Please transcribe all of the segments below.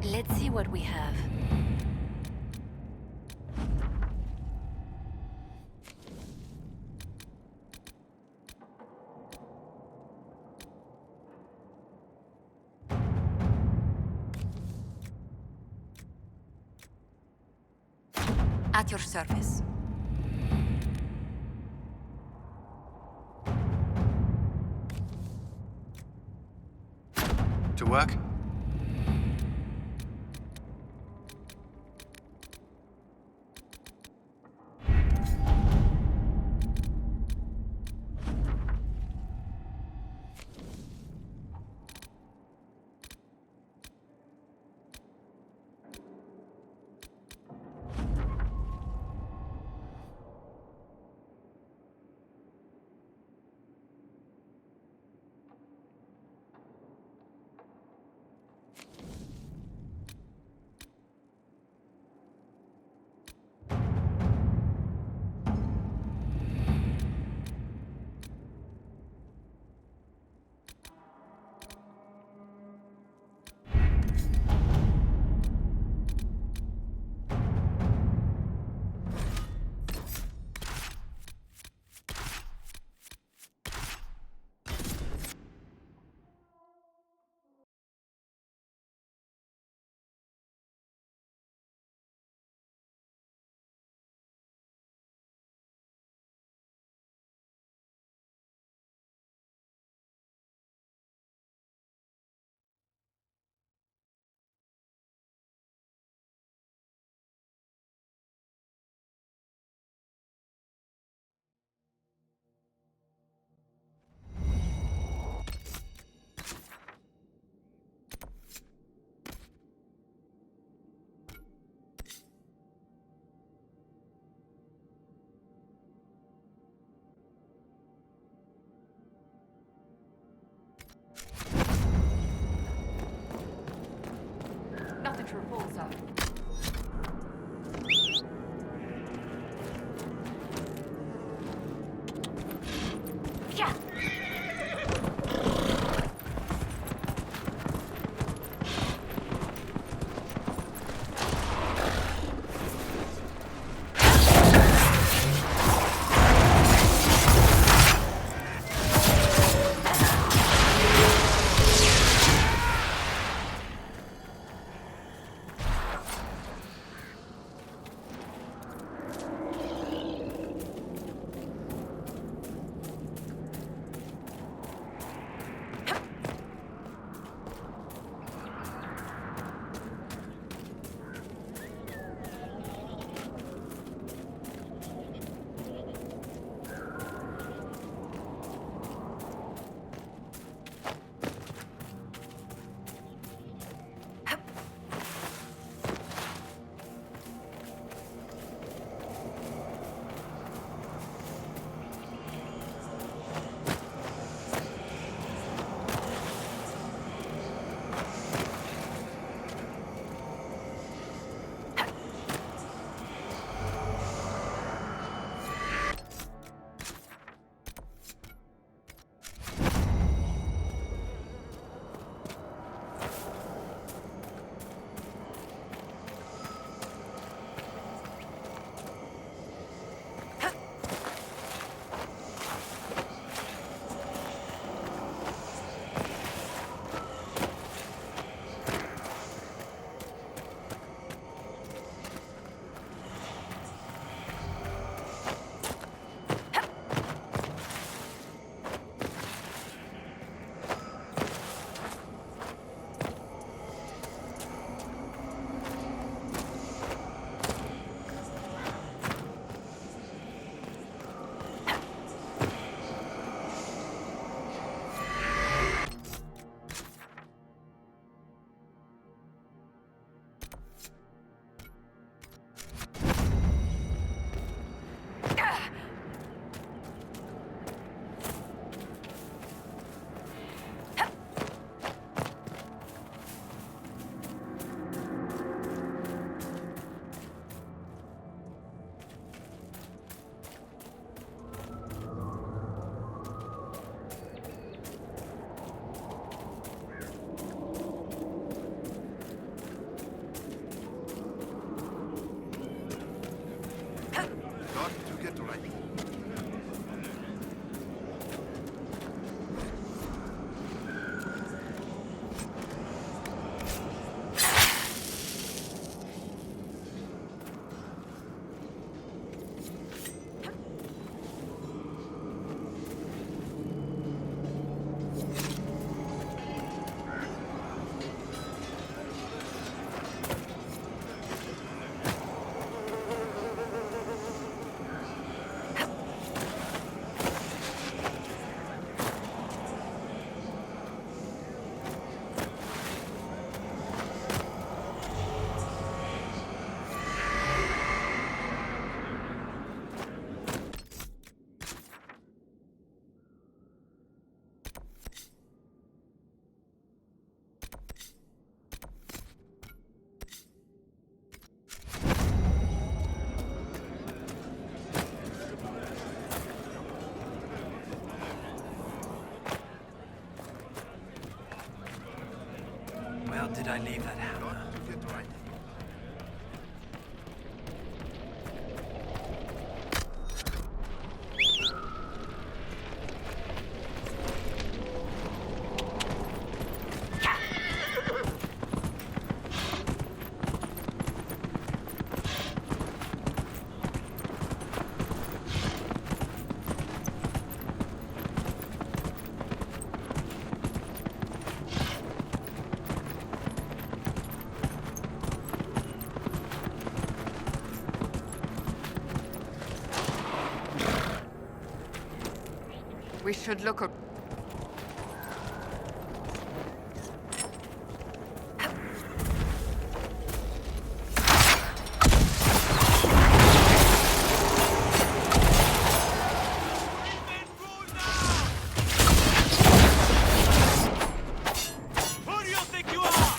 Let's see what we have. At your service. To work? Nothing to report, sir. Yeah. did I leave that hammer? We should look at... Who do you think you are?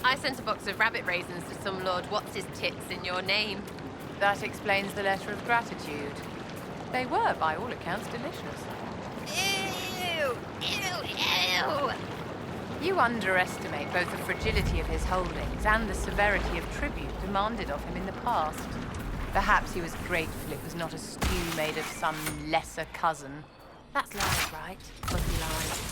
I sent a box of rabbit raisins to some Lord What's-His-Tits in your name. That explains the letter of gratitude. They were, by all accounts, delicious. Ew! Ew! Ew! You underestimate both the fragility of his holdings and the severity of tribute demanded of him in the past. Perhaps he was grateful it was not a stew made of some lesser cousin. That's lies, right? Fuzzy lies.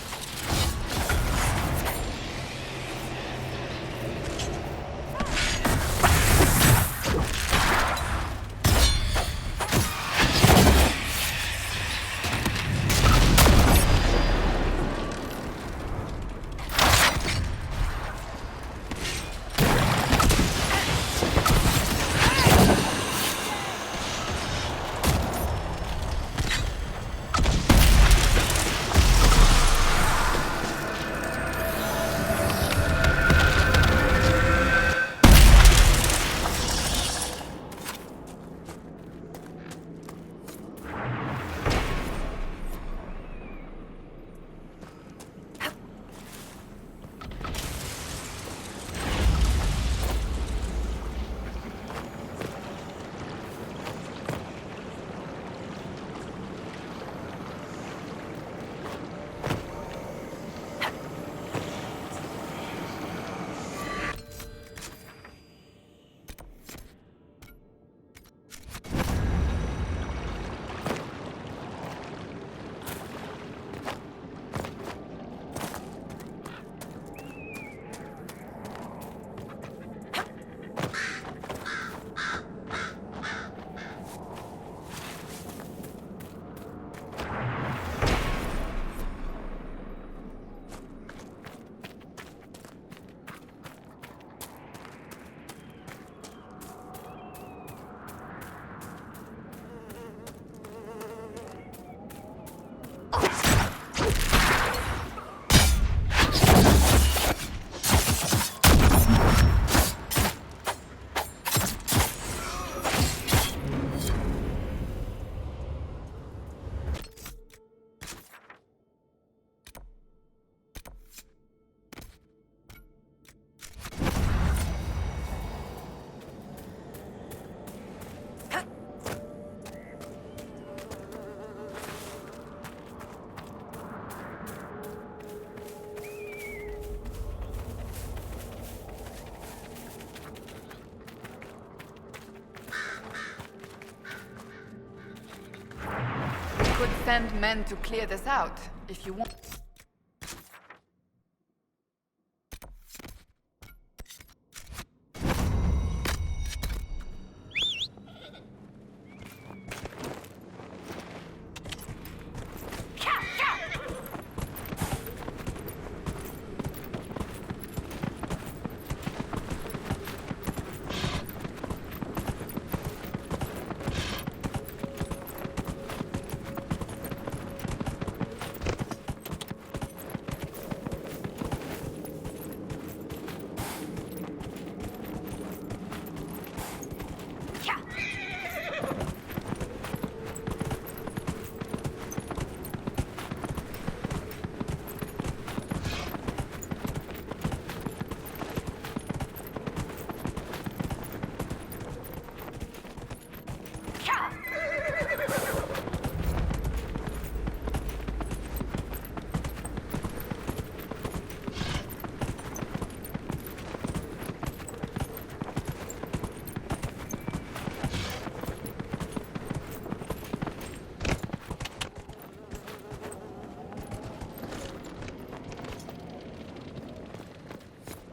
Could send men to clear this out, if you want.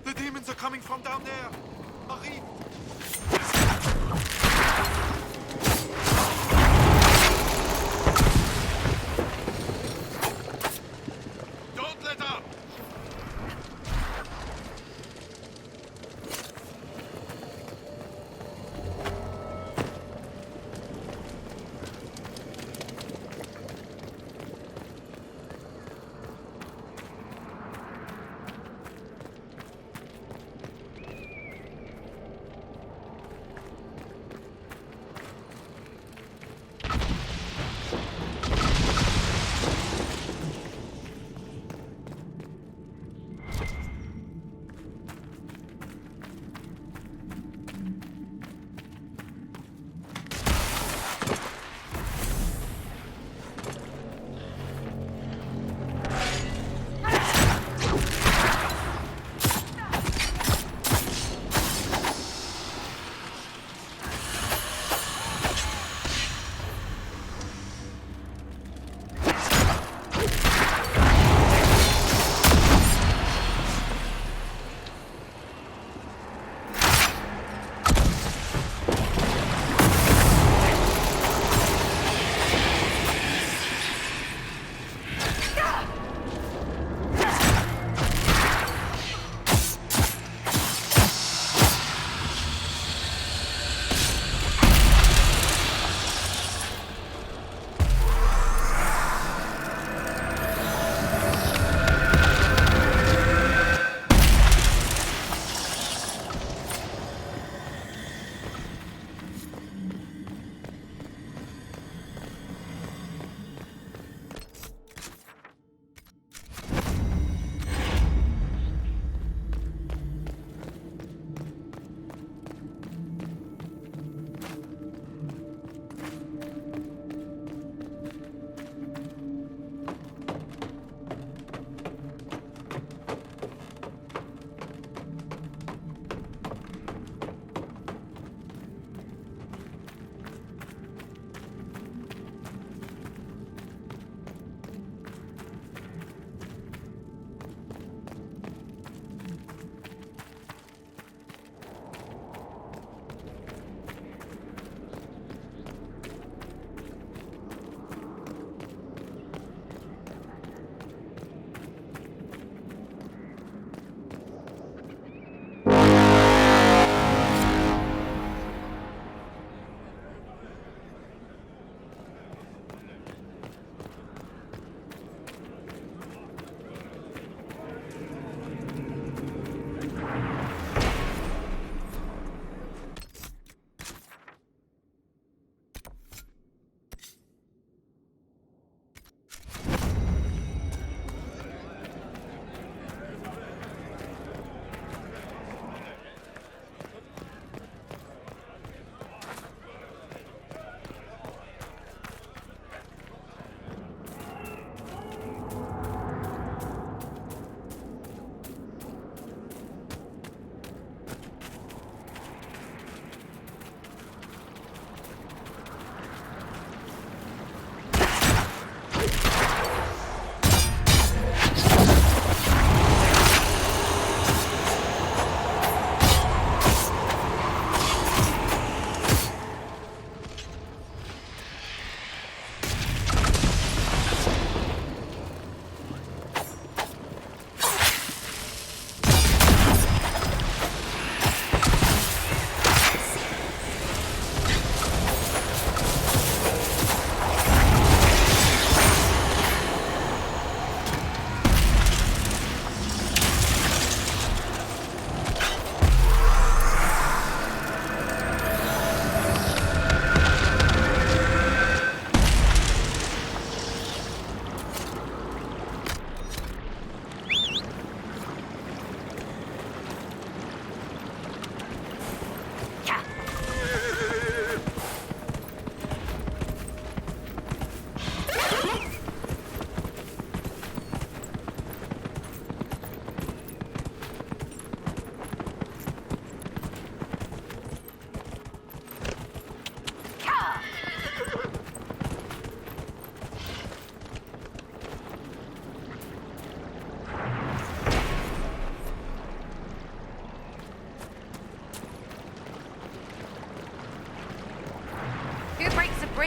The demons are coming from down there! Marie! Don't let up!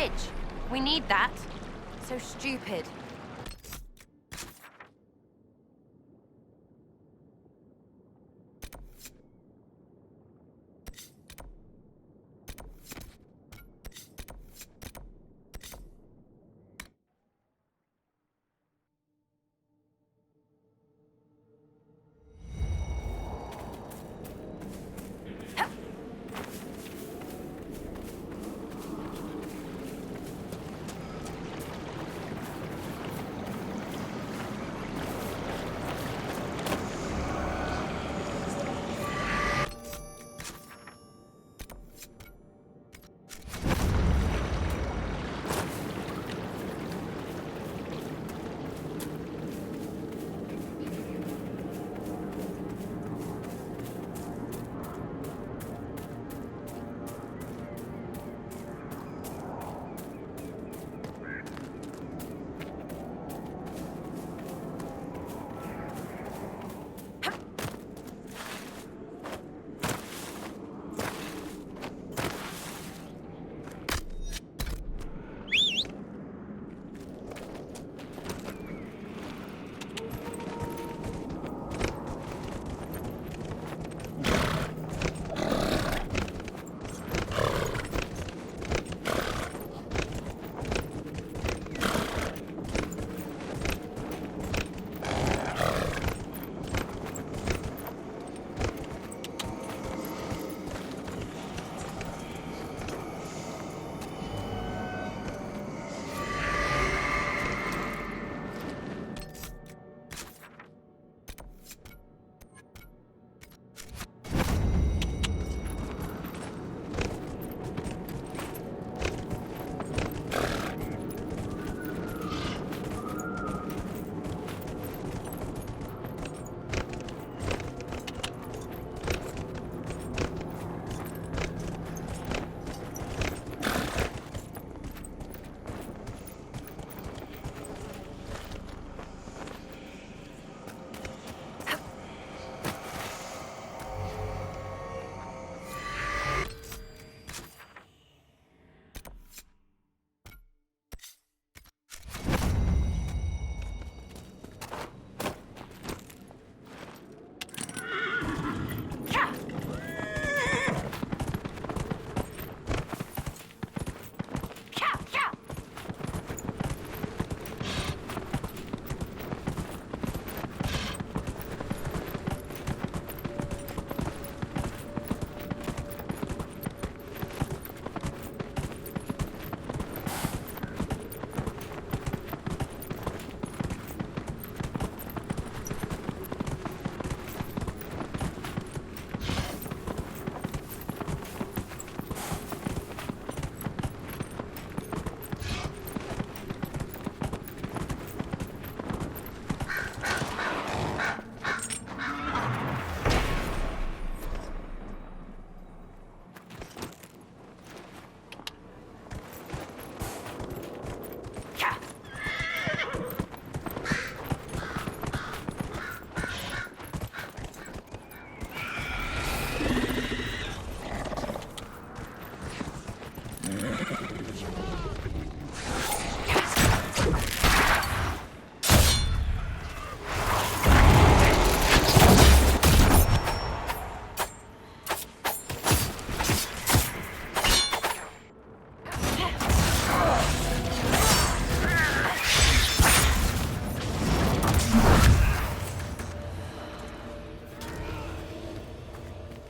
bridge. We need that. So stupid.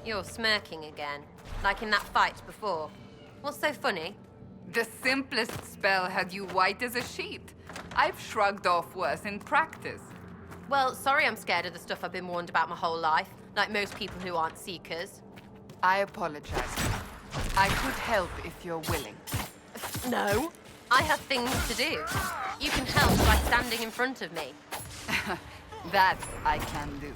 You're smirking again, like in that fight before. What's so funny? The simplest spell had you white as a sheet. I've shrugged off worse in practice. Well, sorry I'm scared of the stuff I've been warned about my whole life, like most people who aren't seekers. I apologize. I could help if you're willing. No. I have things to do. You can help by standing in front of me. That I can do.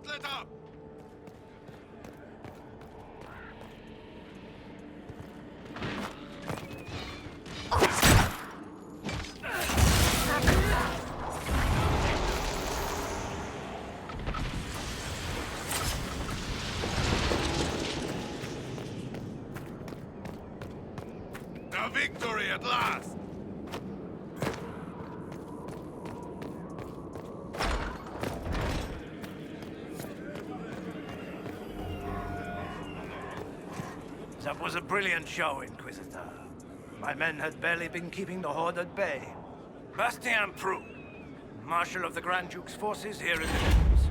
Don't let up! A victory at last! That was a brilliant show, Inquisitor. My men had barely been keeping the Horde at bay. Bastien Prou, Marshal of the Grand Duke's forces here in the Netherlands.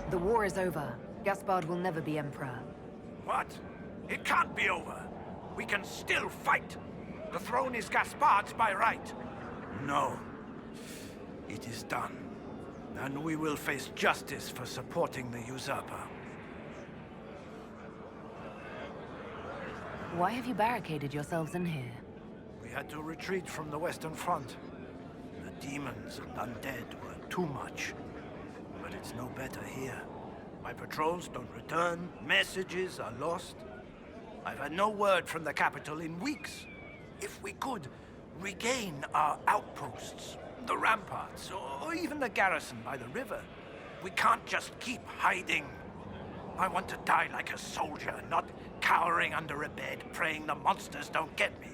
The war is over. Gaspard will never be Emperor. What? It can't be over. We can still fight. The throne is Gaspard's by right. No. It is done. And we will face justice for supporting the usurper. Why have you barricaded yourselves in here? We had to retreat from the Western Front. The demons and undead were too much. But it's no better here. My patrols don't return, messages are lost. I've had no word from the capital in weeks. If we could regain our outposts, the ramparts, or even the garrison by the river, we can't just keep hiding. I want to die like a soldier, not cowering under a bed, praying the monsters don't get me.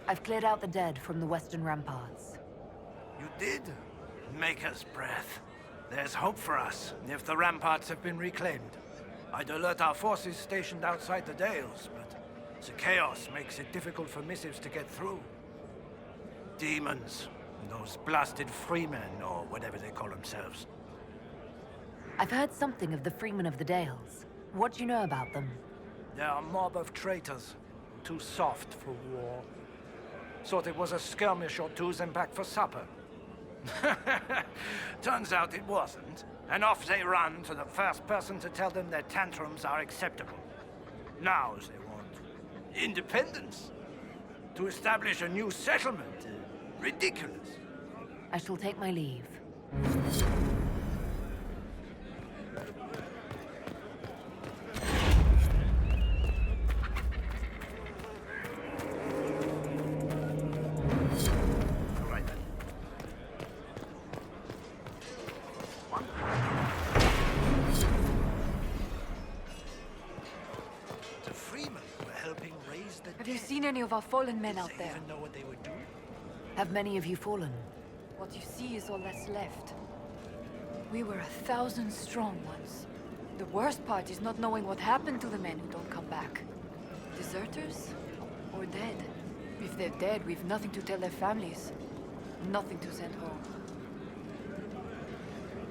I've cleared out the dead from the western ramparts. You did? Maker's breath. There's hope for us, if the ramparts have been reclaimed. I'd alert our forces stationed outside the Dales, but the chaos makes it difficult for missives to get through. Demons. Those blasted freemen, or whatever they call themselves. I've heard something of the Freemen of the Dales. What do you know about them? They're a mob of traitors. Too soft for war. Thought it was a skirmish or two's and back for supper. Turns out it wasn't. And off they run to the first person to tell them their tantrums are acceptable. Now they want independence. To establish a new settlement. Ridiculous. I shall take my leave. All right then. The Freemen were helping raise the Have you dead. seen any of our fallen men Did out they there? even know what they were doing? Have many of you fallen? What you see is all that's left. We were 1,000 strong once. The worst part is not knowing what happened to the men who don't come back. Deserters? Or dead? If they're dead, we've nothing to tell their families. Nothing to send home.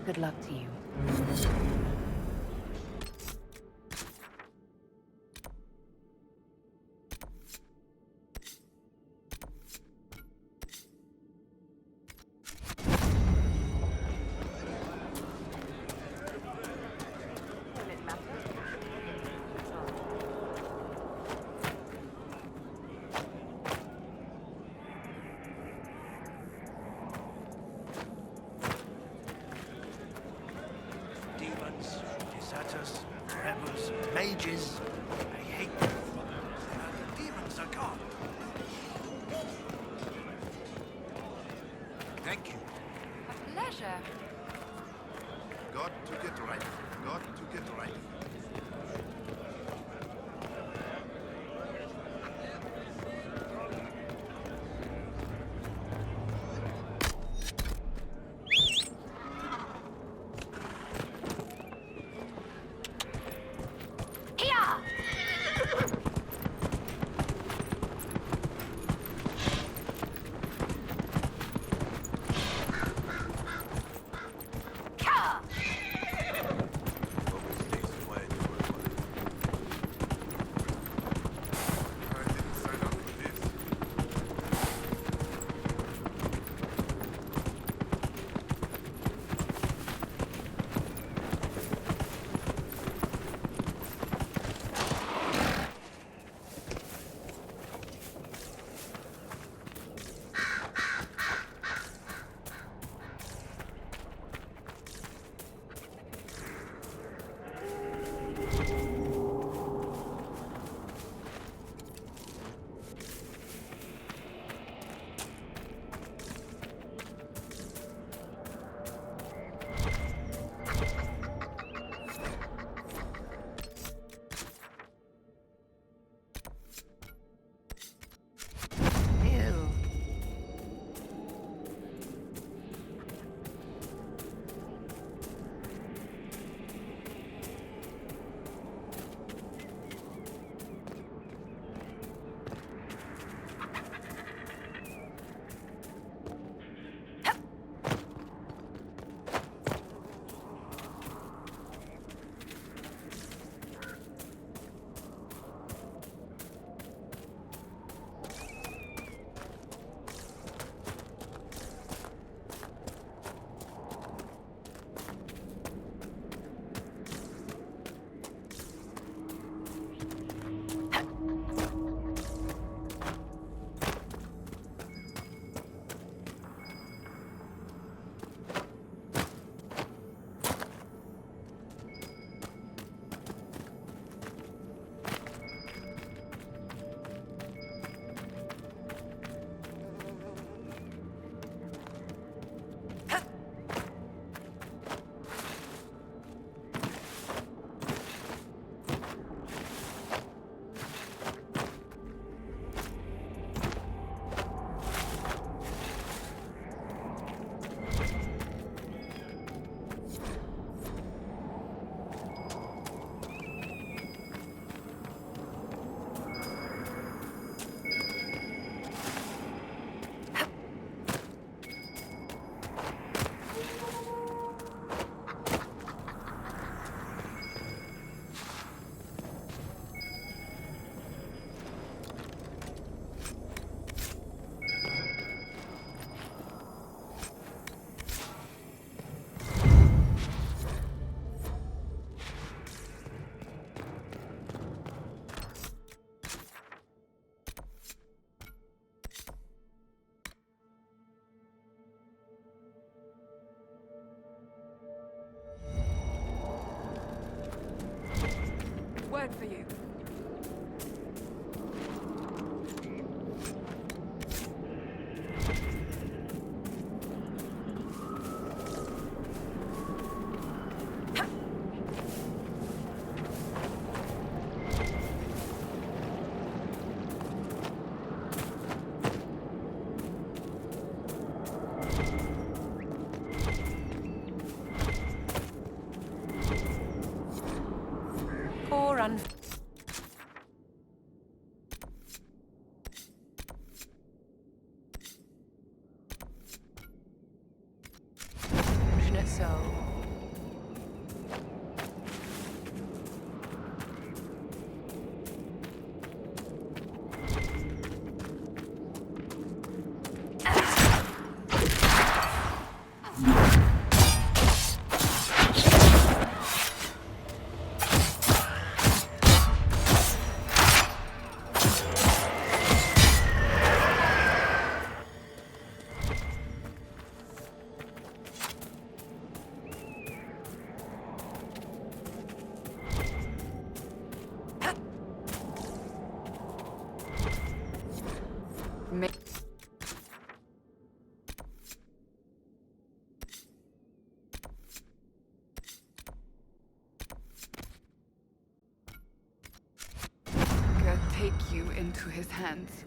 Good luck to you. Demons, deserters, rebels, mages. I hate them. The demons are gone. Thank you. A pleasure. Got to get right. Got to get right. Always takes away. good for you. Poor unfortunate soul. God take you into his hands.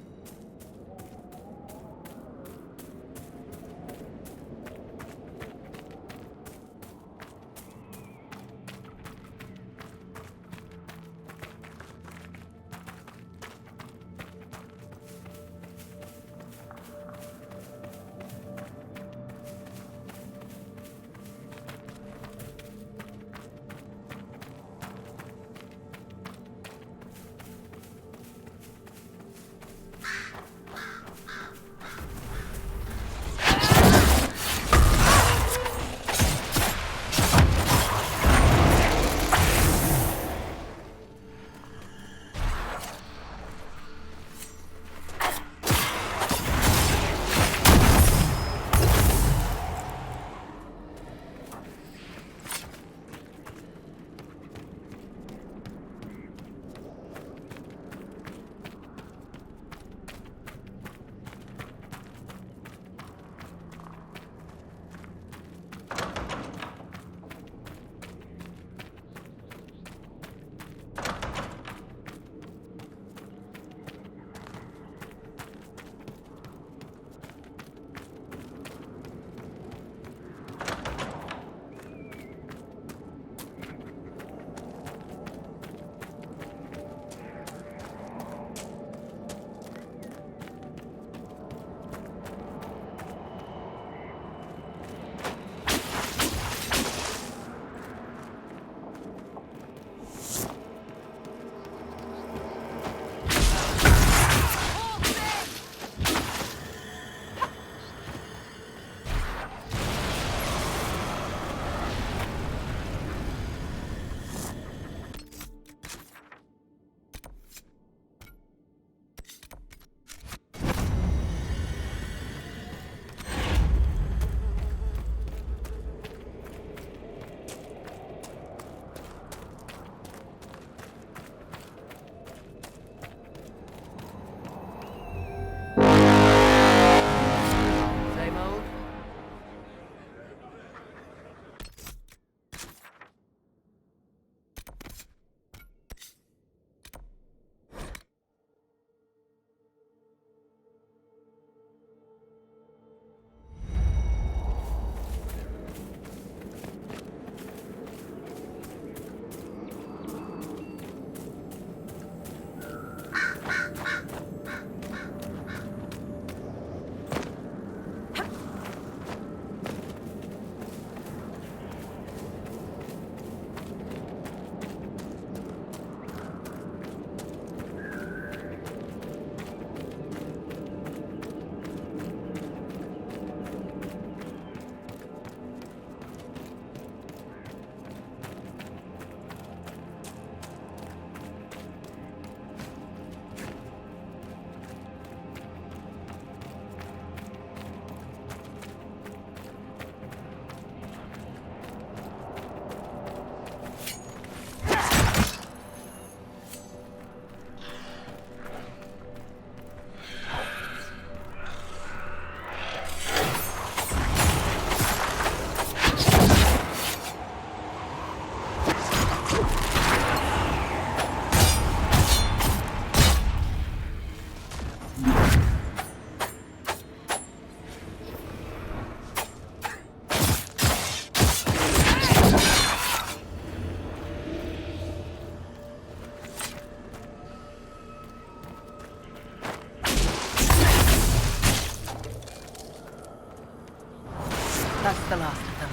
That's the last of them.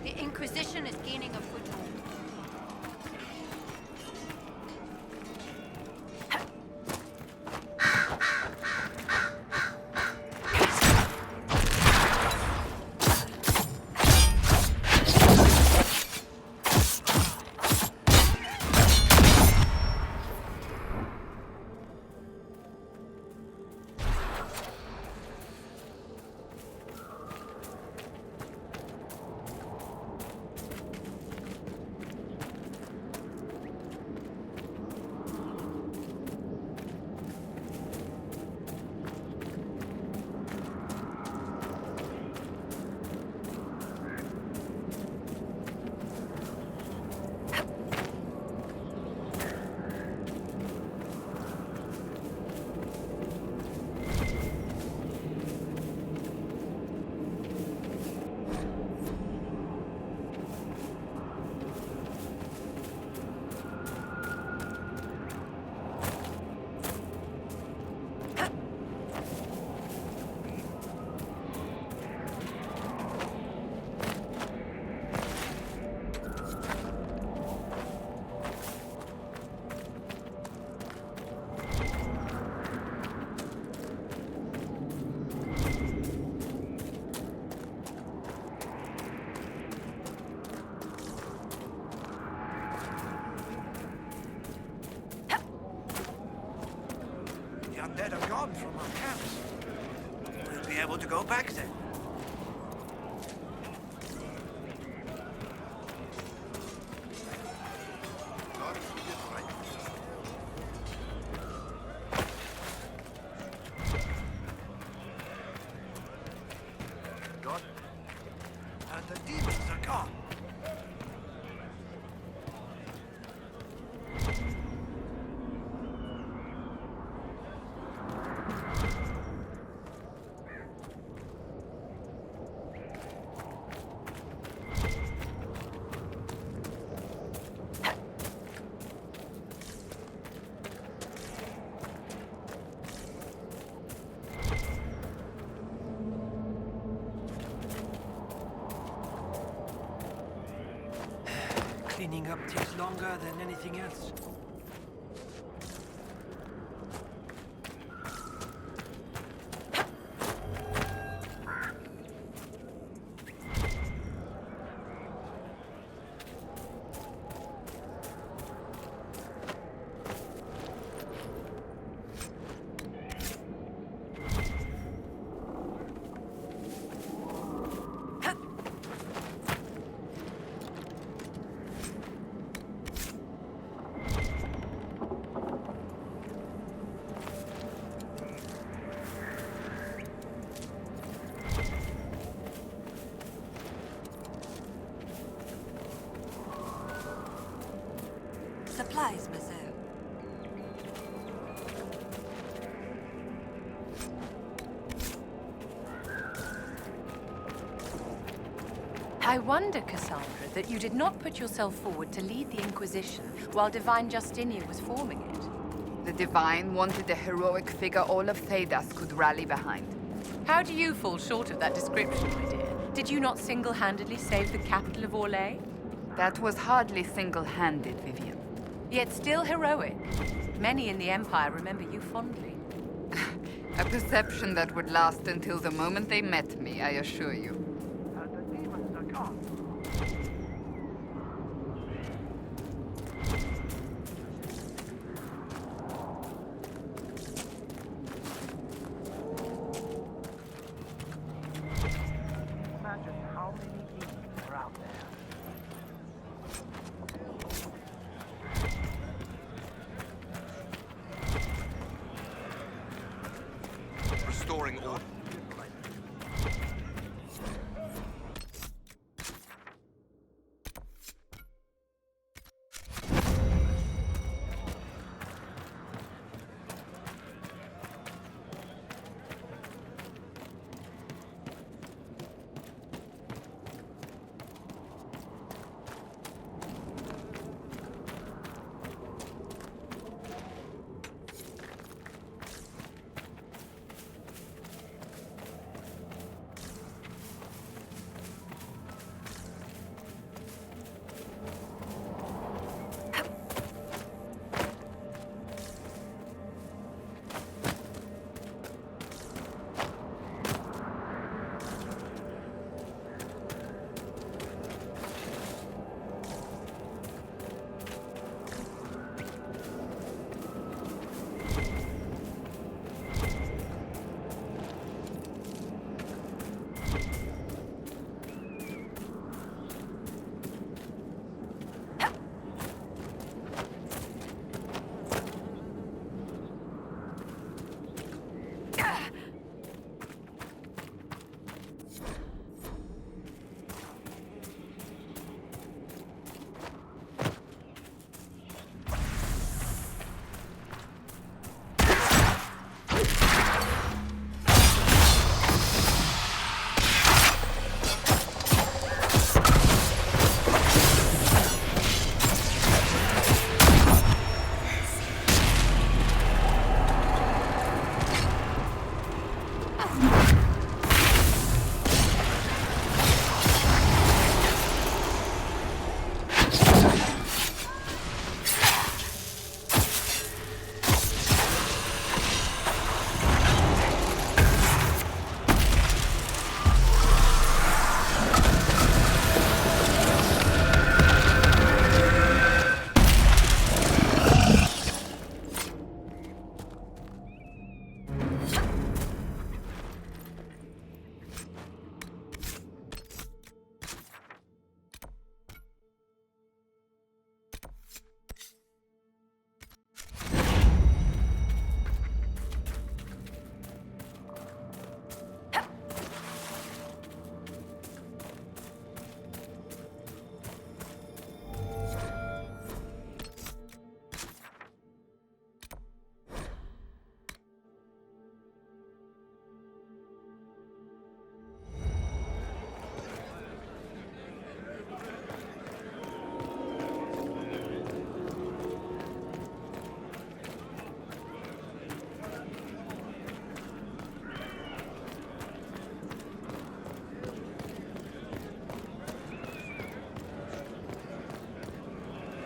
The Inquisition is gaining a foothold. The undead are gone from our camps. We'll be able to go back then. Got to get right. God. And the demons are gone. Cleaning up takes longer than anything else. Supplies, monsieur. I wonder, Cassandra, that you did not put yourself forward to lead the Inquisition while Divine Justinian was forming it. The Divine wanted a heroic figure all of Thedas could rally behind. How do you fall short of that description, my dear? Did you not single-handedly save the capital of Orlais? That was hardly single-handed, Vivian. Yet still heroic. Many in the Empire remember you fondly. A perception that would last until the moment they met me, I assure you. The demons are gone. Imagine how many demons are out there. Restoring order.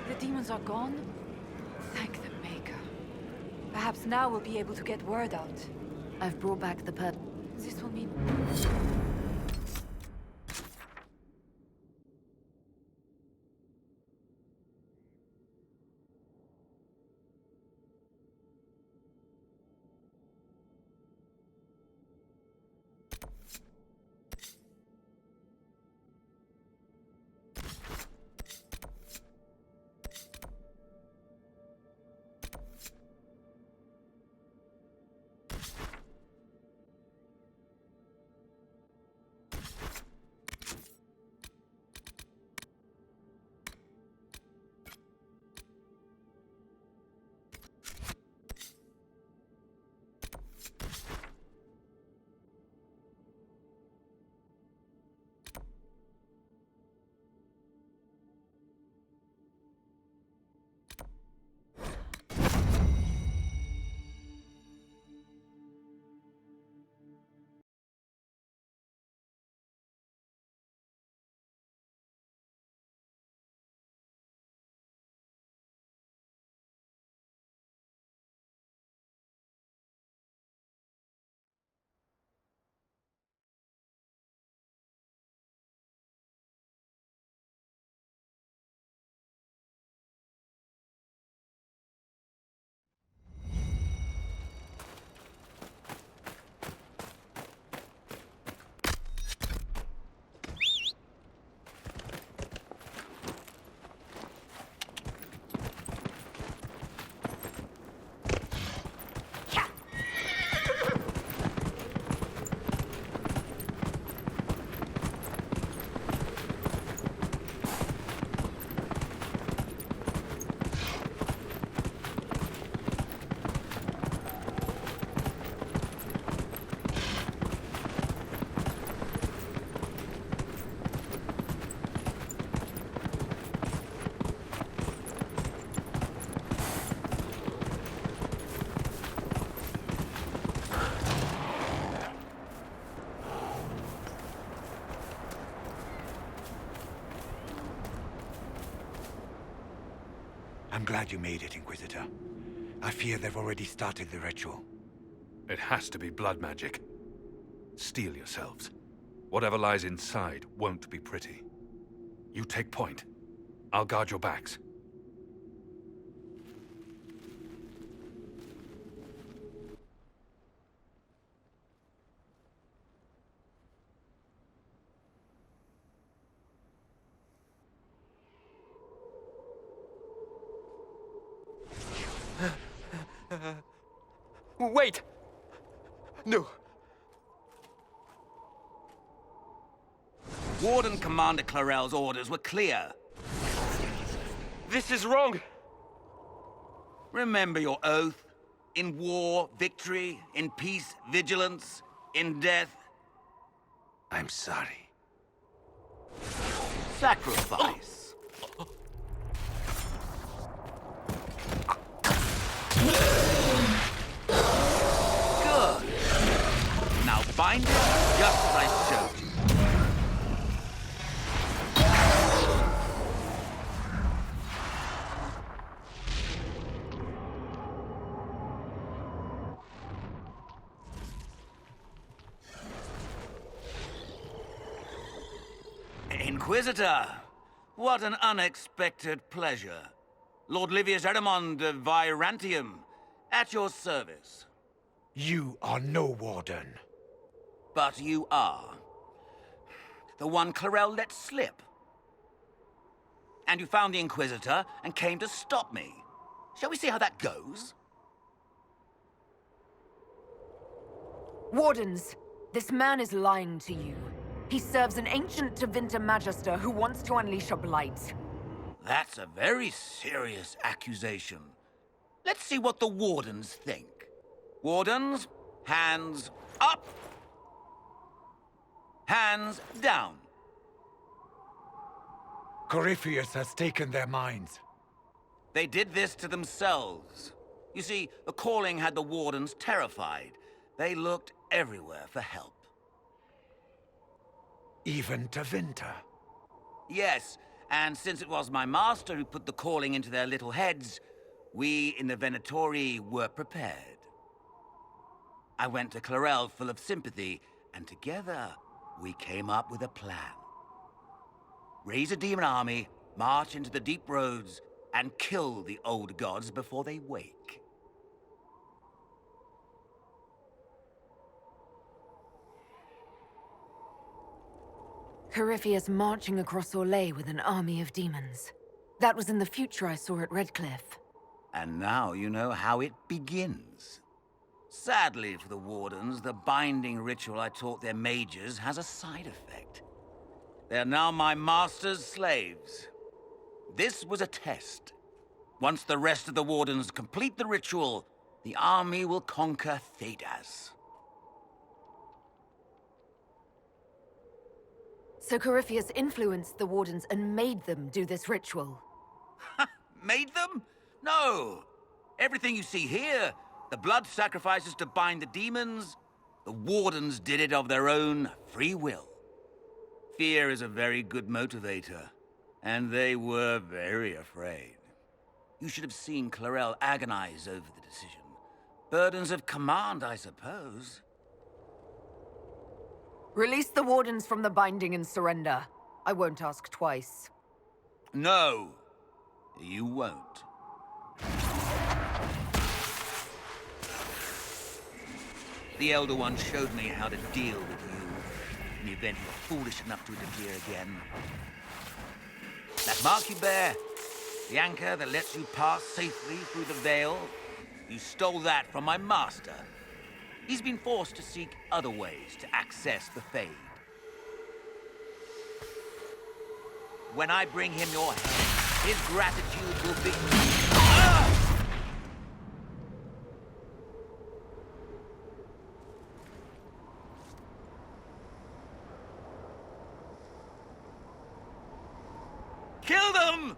The demons are gone? Thank the Maker. Perhaps now we'll be able to get word out. I've brought back the This will mean... glad you made it, Inquisitor. I fear they've already started the ritual. It has to be blood magic. Steel yourselves. Whatever lies inside won't be pretty. You take point. I'll guard your backs. Wait! No. Warden Commander Clarel's orders were clear. This is wrong! Remember your oath. In war, victory. In peace, vigilance. In death, I'm sorry. sacrifice. Good. Now bind it just as I showed you. Inquisitor, what an unexpected pleasure. Lord Livius Erimond of Virantium, at your service. You are no warden. But you are. The one Clarel let slip. And you found the Inquisitor and came to stop me. Shall we see how that goes? Wardens, this man is lying to you. He serves an ancient Tevinter Magister who wants to unleash a blight. That's a very serious accusation. Let's see what the Wardens think. Wardens, hands up. Hands down. Corypheus has taken their minds. They did this to themselves. You see, the calling had the Wardens terrified. They looked everywhere for help. Even Tevinter. Yes, and since it was my master who put the calling into their little heads, we in the Venatori were prepared. I went to Clarel full of sympathy, and together we came up with a plan. Raise a demon army, march into the deep roads, and kill the old gods before they wake. Corypheus marching across Orlais with an army of demons. That was in the future I saw at Redcliffe. And now you know how it begins. Sadly for the Wardens, the binding ritual I taught their mages has a side effect. They are now my master's slaves. This was a test. Once the rest of the Wardens complete the ritual, the army will conquer Thedas. So Corypheus influenced the Wardens and made them do this ritual. Made them? No. Everything you see here, the blood sacrifices to bind the demons, the Wardens did it of their own free will. Fear is a very good motivator, and they were very afraid. You should have seen Clarel agonize over the decision. Burdens of command, I suppose. Release the Wardens from the binding and surrender. I won't ask twice. No, you won't. The Elder One showed me how to deal with you in the event you were foolish enough to interfere again. That mark you bear, the anchor that lets you pass safely through the veil, you stole that from my master. He's been forced to seek other ways to access the Fade. When I bring him your head, his gratitude will be... Kill them!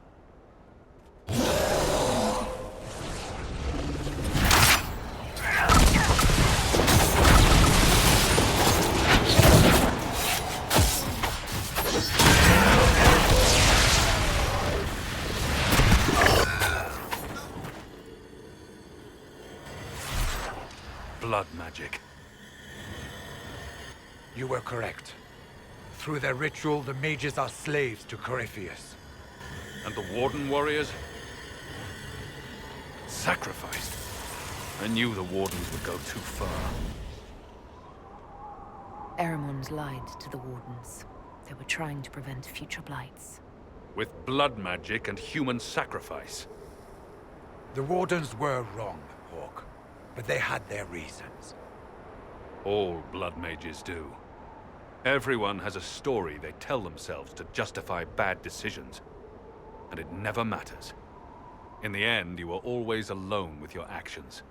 blood magic. You were correct. Through their ritual, the mages are slaves to Corypheus. And the Warden warriors? Sacrificed. I knew the Wardens would go too far. Erimond lied to the Wardens. They were trying to prevent future blights. With blood magic and human sacrifice. The Wardens were wrong, Hawk. But they had their reasons. All blood mages do. Everyone has a story they tell themselves to justify bad decisions. And it never matters. In the end, you are always alone with your actions.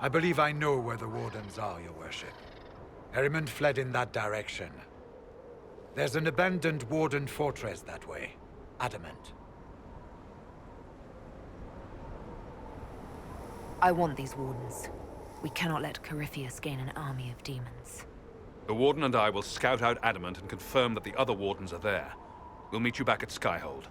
I believe I know where the Wardens are, Your Worship. Erimond fled in that direction. There's an abandoned Warden fortress that way. Adamant. I want these Wardens. We cannot let Corypheus gain an army of demons. The Warden and I will scout out Adamant and confirm that the other Wardens are there. We'll meet you back at Skyhold.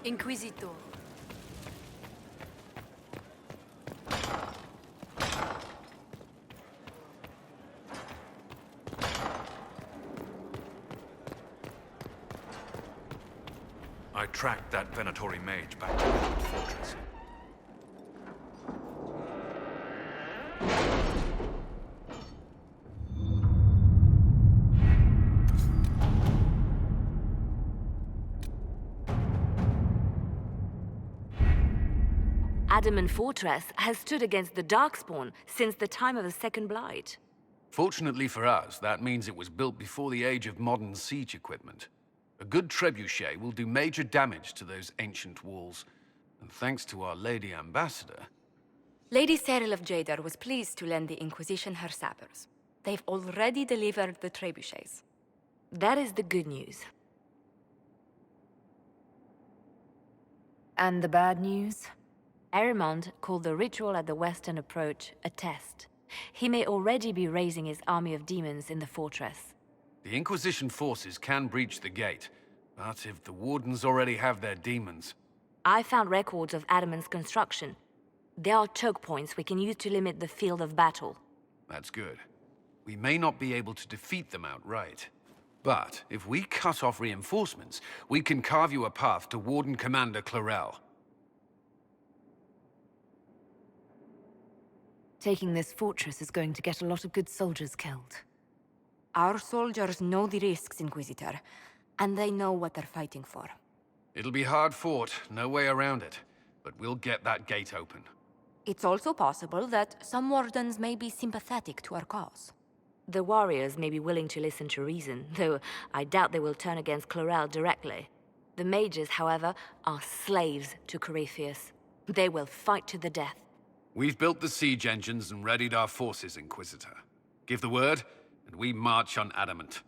Inquisitor. I tracked that Venatori mage back to the fortress. Adamant Fortress has stood against the Darkspawn since the time of the Second Blight. Fortunately for us, that means it was built before the age of modern siege equipment. A good trebuchet will do major damage to those ancient walls. And thanks to our Lady Ambassador... Lady Cyril of Jadar was pleased to lend the Inquisition her sappers. They've already delivered the trebuchets. That is the good news. And the bad news? Erimond called the ritual at the western approach a test. He may already be raising his army of demons in the fortress. The Inquisition forces can breach the gate, but if the Wardens already have their demons... I found records of Adamant's construction. There are choke points we can use to limit the field of battle. That's good. We may not be able to defeat them outright. But if we cut off reinforcements, we can carve you a path to Warden Commander Clarel. Taking this fortress is going to get a lot of good soldiers killed. Our soldiers know the risks, Inquisitor, and they know what they're fighting for. It'll be hard fought, no way around it, but we'll get that gate open. It's also possible that some Wardens may be sympathetic to our cause. The warriors may be willing to listen to reason, though I doubt they will turn against Clarel directly. The mages, however, are slaves to Corypheus. They will fight to the death. We've built the siege engines and readied our forces, Inquisitor. Give the word, and we march on Adamant.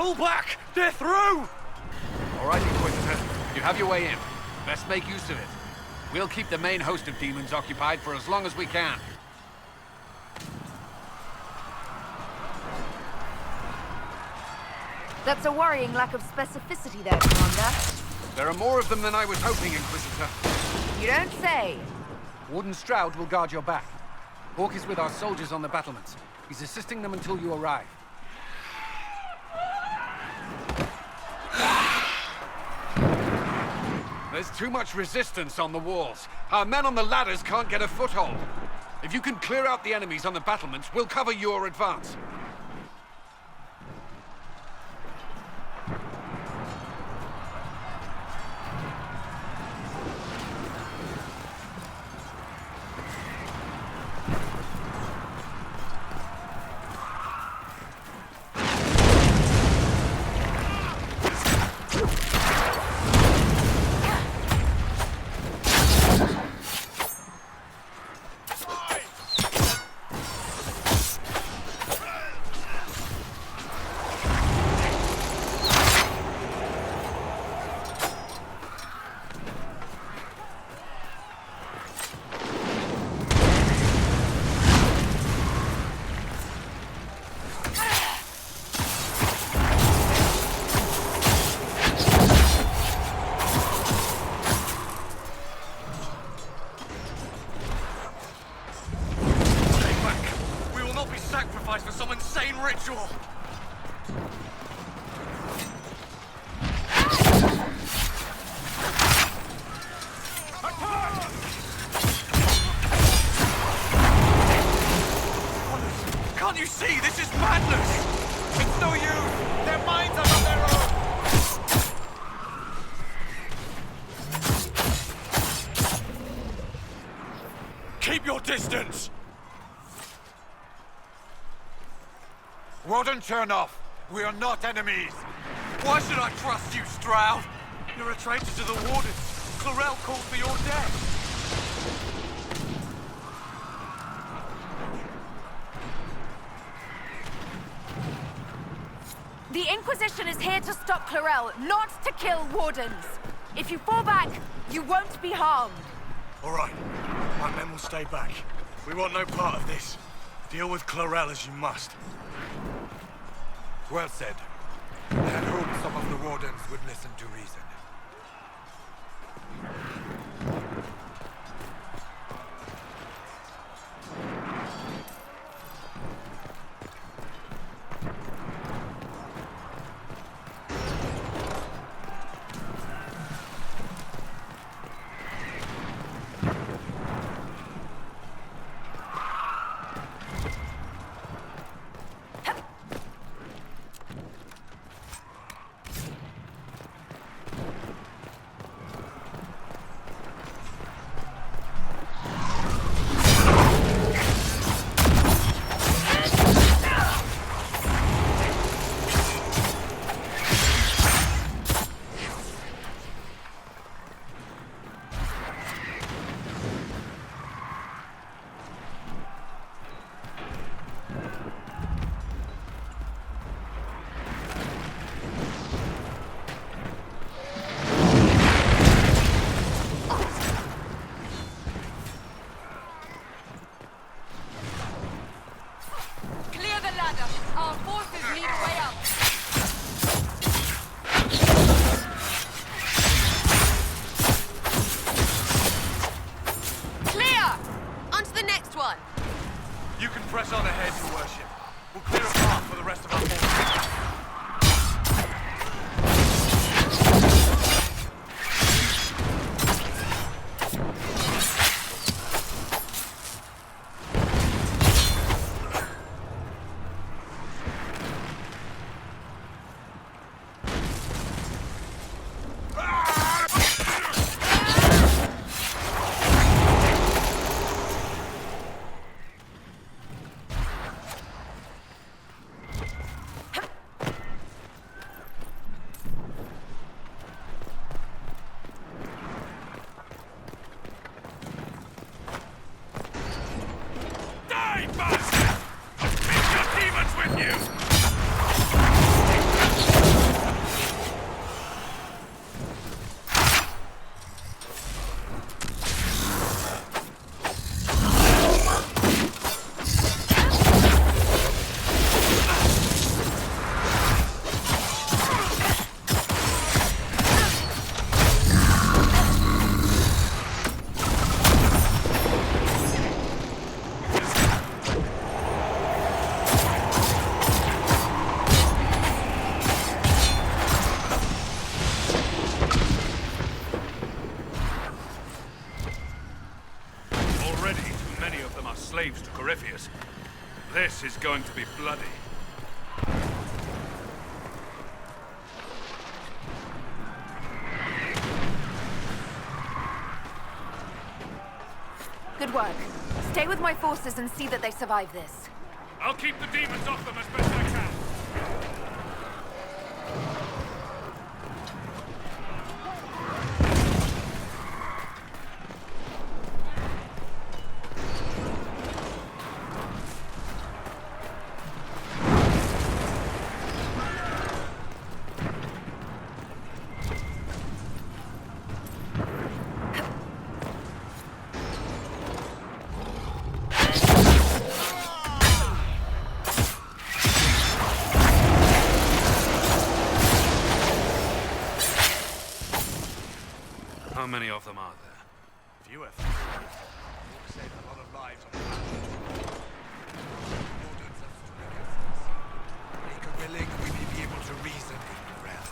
Pull back! They're through! All right, Inquisitor. You have your way in. Best make use of it. We'll keep the main host of demons occupied for as long as we can. That's a worrying lack of specificity there, Commander. There are more of them than I was hoping, Inquisitor. You don't say. Warden Stroud will guard your back. Hawk is with our soldiers on the battlements. He's assisting them until you arrive. There's too much resistance on the walls. Our men on the ladders can't get a foothold. If you can clear out the enemies on the battlements, we'll cover your advance. For some insane ritual! Can't you see? This is madness! It's no use! Their minds are on their own! Keep your distance! Warden Chernoff, we are not enemies. Why should I trust you, Stroud? You're a traitor to the Warden. Clarel called for your death. The Inquisition is here to stop Clarel, not to kill Wardens. If you fall back, you won't be harmed. All right. My men will stay back. We want no part of this. Deal with Clarel as you must. Well said. I had hoped some of the Wardens would listen to reason. Our forces need a way up. Clear! On to the next one. You can press on ahead, Your Worship. We'll clear a path for the rest of our forces. Already too many of them are slaves to Corypheus. This is going to be bloody. Good work. Stay with my forces and see that they survive this. I'll keep the demons off them as best I can. How many of them are there? Fewer. We'll save a lot of lives on the battlefield. Wardens have stood against us. Make a willing, we may be able to reason with Corel.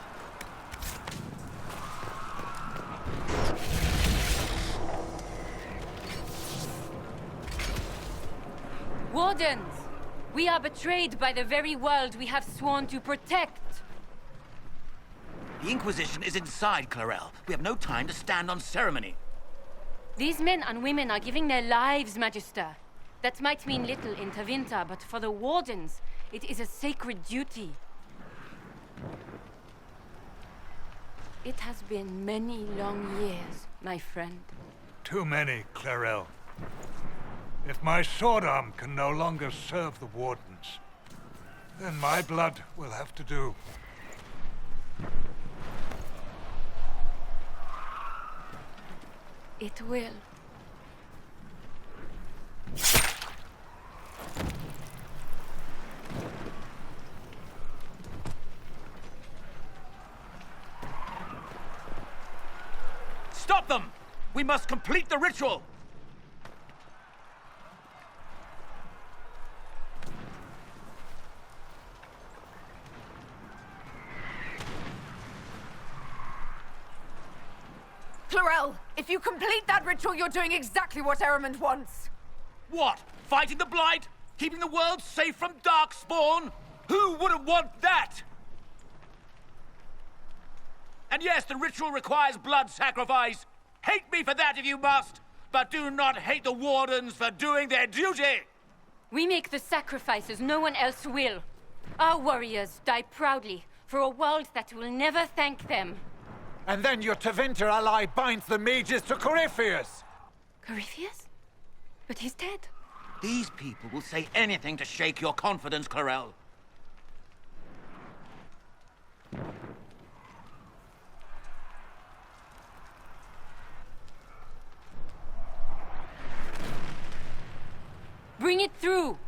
Wardens! We are betrayed by the very world we have sworn to protect. The Inquisition is inside Clarel. We have no time to stand on ceremony. These men and women are giving their lives, Magister. That might mean little in Tevinter, but for the Wardens, it is a sacred duty. It has been many long years, my friend. Too many, Clarel. If my sword arm can no longer serve the Wardens, then my blood will have to do. It will. Stop them! We must complete the ritual! Clarel, if you complete that ritual, you're doing exactly what Ehrman wants. What? Fighting the Blight? Keeping the world safe from Darkspawn? Who wouldn't want that? And yes, the ritual requires blood sacrifice. Hate me for that if you must, but do not hate the Wardens for doing their duty! We make the sacrifices no one else will. Our warriors die proudly for a world that will never thank them. And then your Tevinter ally binds the mages to Corypheus! Corypheus? But he's dead. These people will say anything to shake your confidence, Clarel. Bring it through!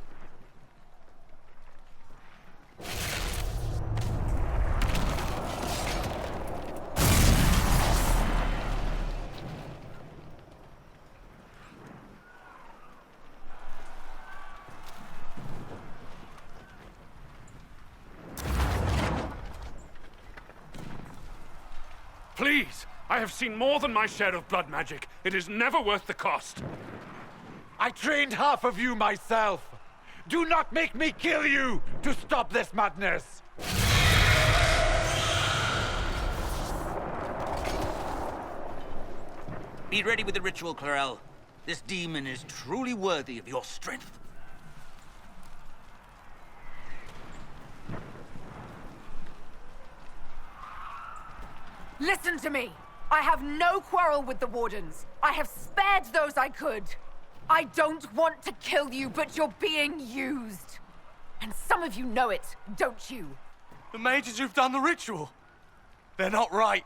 Please! I have seen more than my share of blood magic. It is never worth the cost. I trained half of you myself! Do not make me kill you to stop this madness! Be ready with the ritual, Clarel. This demon is truly worthy of your strength. Listen to me. I have no quarrel with the Wardens. I have spared those I could. I don't want to kill you, but you're being used. And some of you know it, don't you? The mages who've done the ritual. They're not right.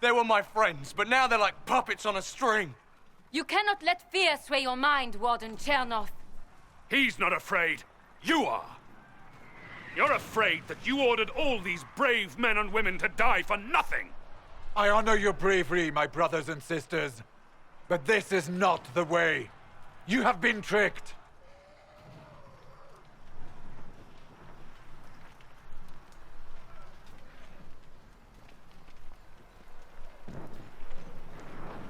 They were my friends, but now they're like puppets on a string. You cannot let fear sway your mind, Warden Chernoff. He's not afraid. You are. You're afraid that you ordered all these brave men and women to die for nothing. I honor your bravery, my brothers and sisters. But this is not the way. You have been tricked.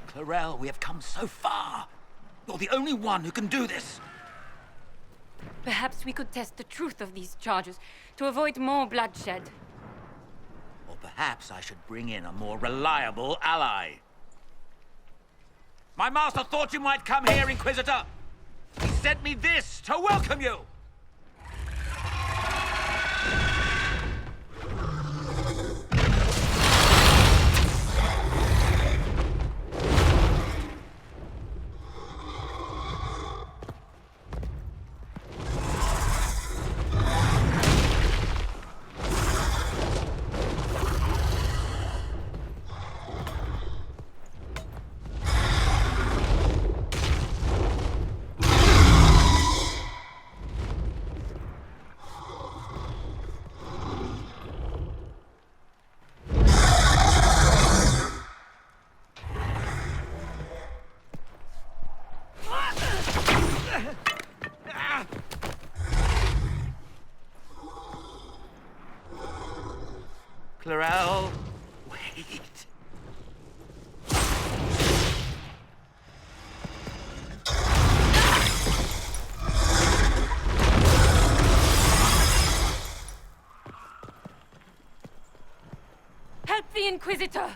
Clarel, we have come so far. You're the only one who can do this. Perhaps we could test the truth of these charges to avoid more bloodshed. Or perhaps I should bring in a more reliable ally. My master thought you might come here, Inquisitor. He sent me this to welcome you. Clarel, wait. Help the Inquisitor!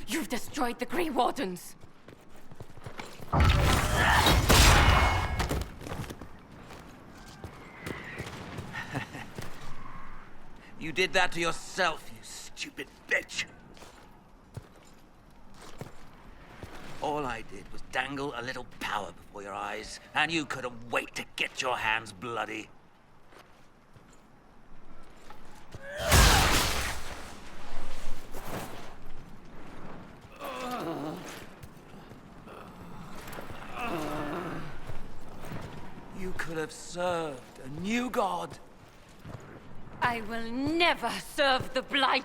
You've destroyed the Grey Wardens! You did that to yourself, you stupid bitch. All I did was dangle a little power before your eyes, and you couldn't wait to get your hands bloody. You could have served a new god. I will never serve the Blight!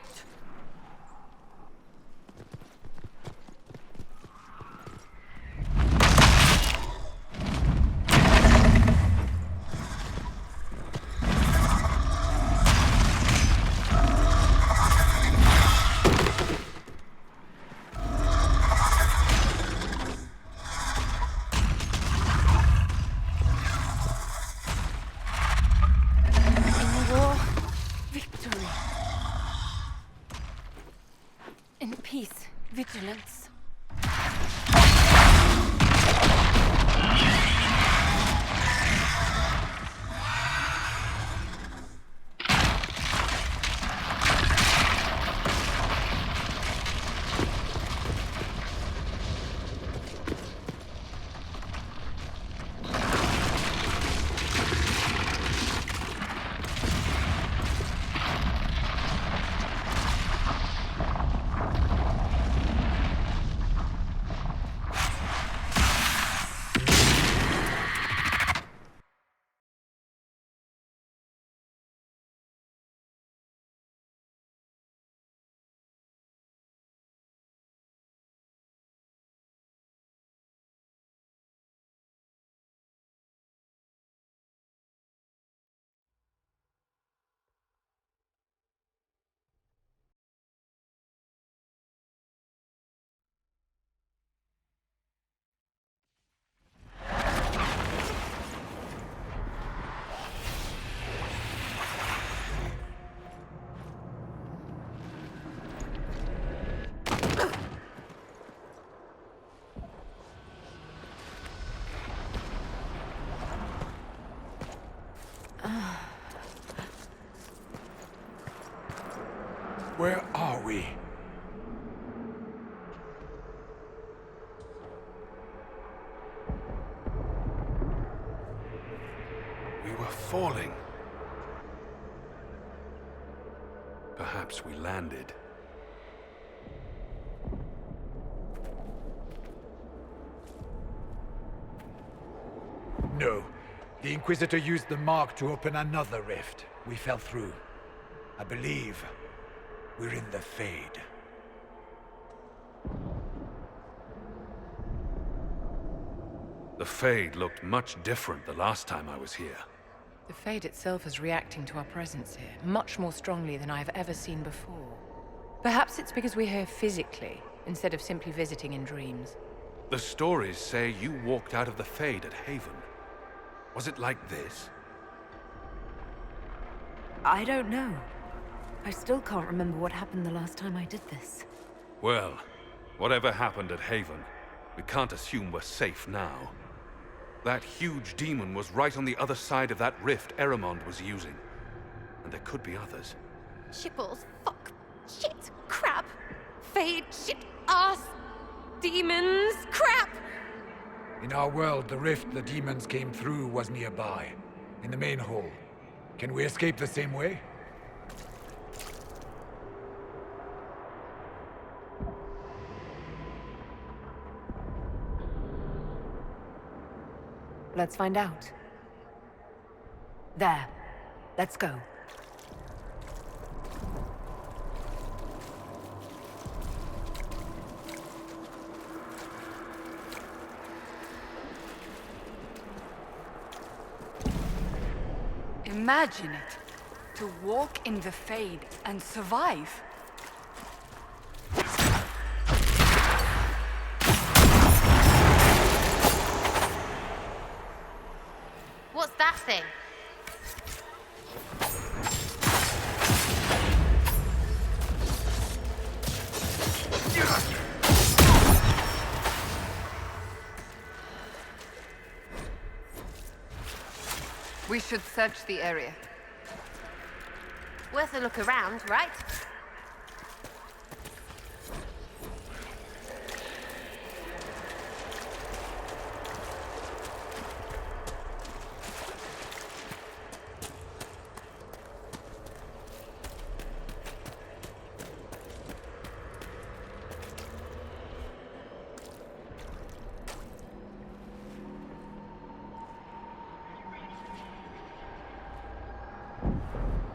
Vigilance. Where are we? We were falling. Perhaps we landed. No. The Inquisitor used the mark to open another rift. We fell through. I believe we're in the Fade. The Fade looked much different the last time I was here. The Fade itself is reacting to our presence here, much more strongly than I've ever seen before. Perhaps it's because we're here physically, instead of simply visiting in dreams. The stories say you walked out of the Fade at Haven. Was it like this? I don't know. I still can't remember what happened the last time I did this. Well, whatever happened at Haven, we can't assume we're safe now. That huge demon was right on the other side of that rift Eramond was using. And there could be others. Shitballs, fuck, shit, crap, fade, shit, ass, demons, crap! In our world, the rift the demons came through was nearby, in the main hall. Can we escape the same way? Let's find out. There. Let's go. Imagine it. To walk in the Fade and survive. What's that thing? We should search the area. Worth a look around, right?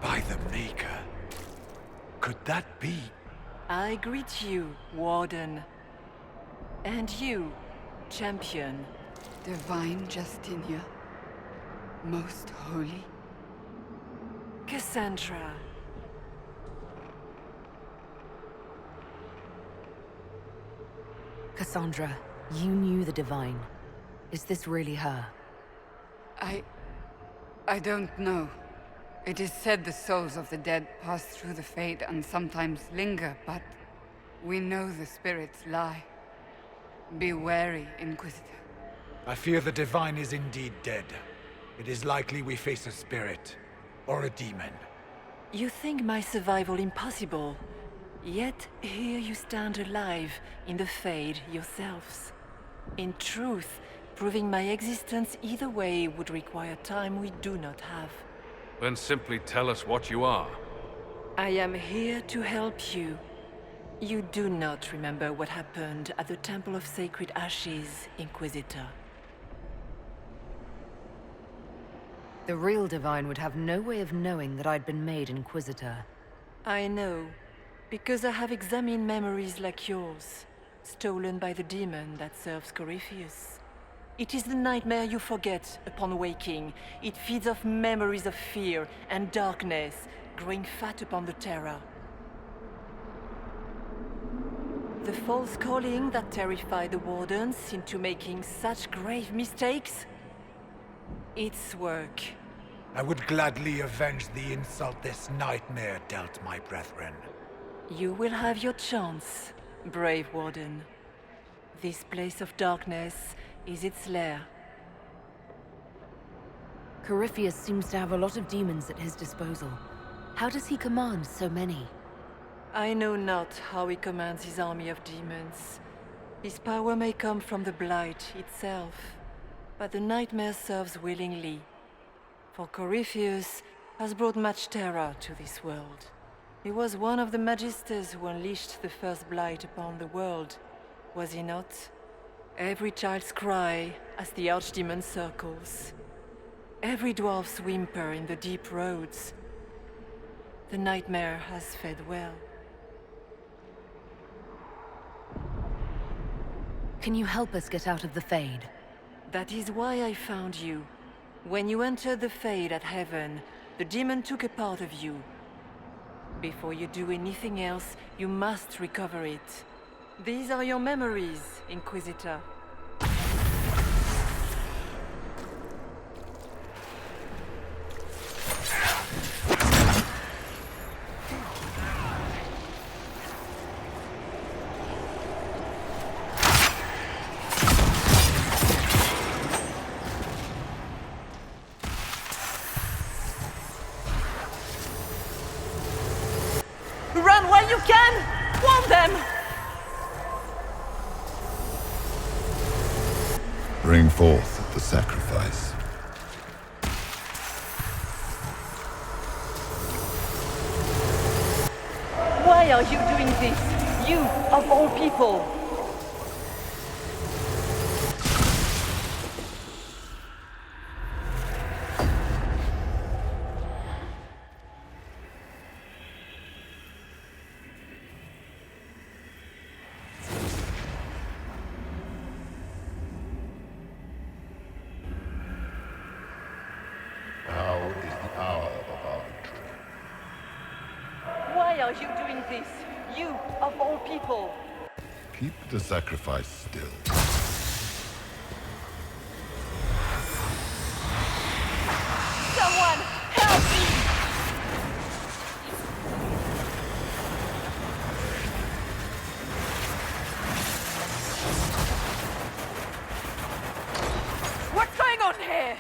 By the Maker. Could that be? I greet you, Warden. And you, Champion. Divine Justinia. Most holy. Cassandra. Cassandra, you knew the Divine. Is this really her? I don't know. It is said the souls of the dead pass through the Fade and sometimes linger, but We know the spirits lie. Be wary, Inquisitor. I fear the Divine is indeed dead. It is likely we face a spirit, or a demon. You think my survival impossible, yet here you stand alive in the Fade yourselves. In truth, proving my existence either way would require time we do not have. Then simply tell us what you are. I am here to help you. You do not remember what happened at the Temple of Sacred Ashes, Inquisitor. The real Divine would have no way of knowing that I'd been made Inquisitor. I know, because I have examined memories like yours, stolen by the demon that serves Corypheus. It is the nightmare you forget upon waking. It feeds off memories of fear and darkness, growing fat upon the terror. The false calling that terrified the Wardens into making such grave mistakes? Its work. I would gladly avenge the insult this nightmare dealt my brethren. You will have your chance, brave Warden. This place of darkness is its lair. Corypheus seems to have a lot of demons at his disposal. How does he command so many? I know not how he commands his army of demons. His power may come from the Blight itself, but the nightmare serves willingly. For Corypheus has brought much terror to this world. He was one of the Magisters who unleashed the first Blight upon the world, was he not? Every child's cry as the Archdemon circles. Every dwarf's whimper in the deep roads. The nightmare has fed well. Can you help us get out of the Fade? That is why I found you. When you entered the Fade at Heaven, the demon took a part of you. Before you do anything else, you must recover it. These are your memories, Inquisitor. Run while you can! Warn them! Bring forth the sacrifice. Why are you doing this? You, of all people! Now is the hour of our victory. Why are you doing this? You, of all people! Keep the sacrifice still. Someone, help me! What's going on here?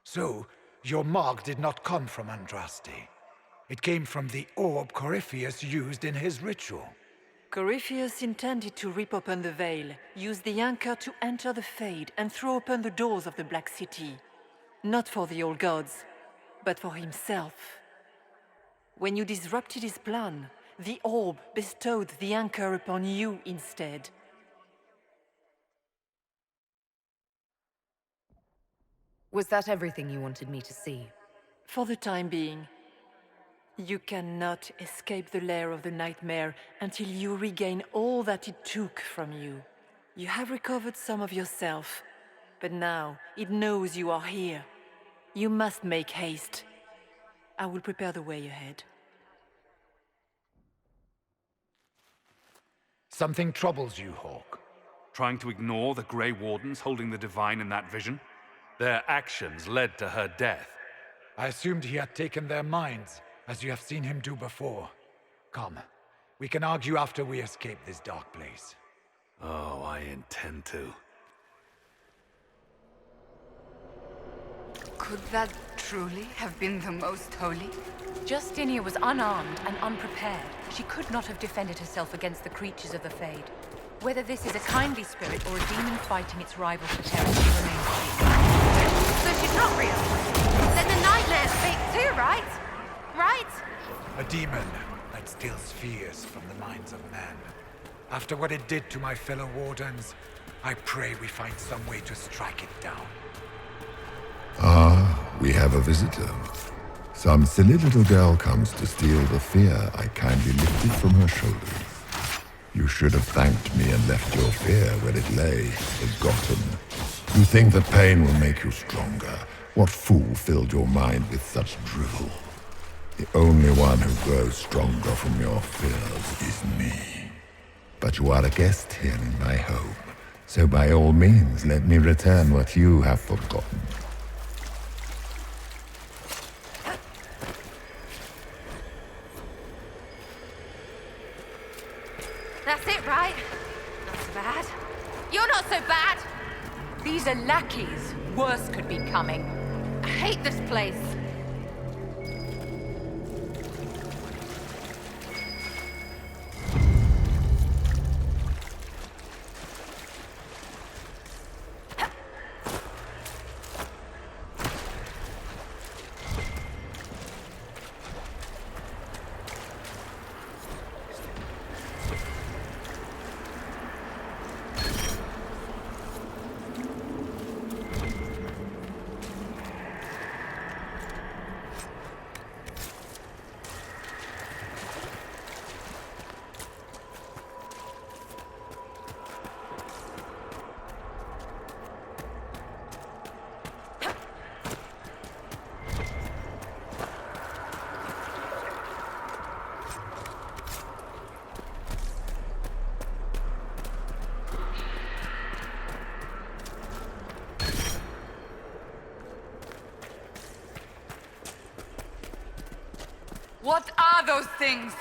So, your mark did not come from Andraste. It came from the orb Corypheus used in his ritual. Corypheus intended to rip open the veil, use the anchor to enter the Fade, and throw open the doors of the Black City. Not for the old gods, but for himself. When you disrupted his plan, the orb bestowed the anchor upon you instead. Was that everything you wanted me to see? For the time being. You cannot escape the lair of the nightmare until you regain all that it took from you. You have recovered some of yourself, but now it knows you are here. You must make haste. I will prepare the way ahead. Something troubles you, Hawk. Trying to ignore the Grey Wardens holding the Divine in that vision? Their actions led to her death. I assumed he had taken their minds, as you have seen him do before. Come, we can argue after we escape this dark place. Oh, I intend to. Could that truly have been the most holy? Justinia was unarmed and unprepared. She could not have defended herself against the creatures of the Fade. Whether this is a kindly spirit or a demon fighting its rival for territory remains to be seen. So she's not real. Then the nightmare's fake too, right? Right? A demon that steals fears from the minds of men. After what it did to my fellow Wardens, I pray we find some way to strike it down. Ah, we have a visitor. Some silly little girl comes to steal the fear I kindly lifted from her shoulders. You should have thanked me and left your fear where it lay, forgotten. You think that pain will make you stronger. What fool filled your mind with such drivel? The only one who grows stronger from your fears is me. But you are a guest here in my home, so by all means let me return what you have forgotten. That's it, right? Not so bad. You're not so bad! These are lackeys. Worse could be coming. I hate this place. What are those things?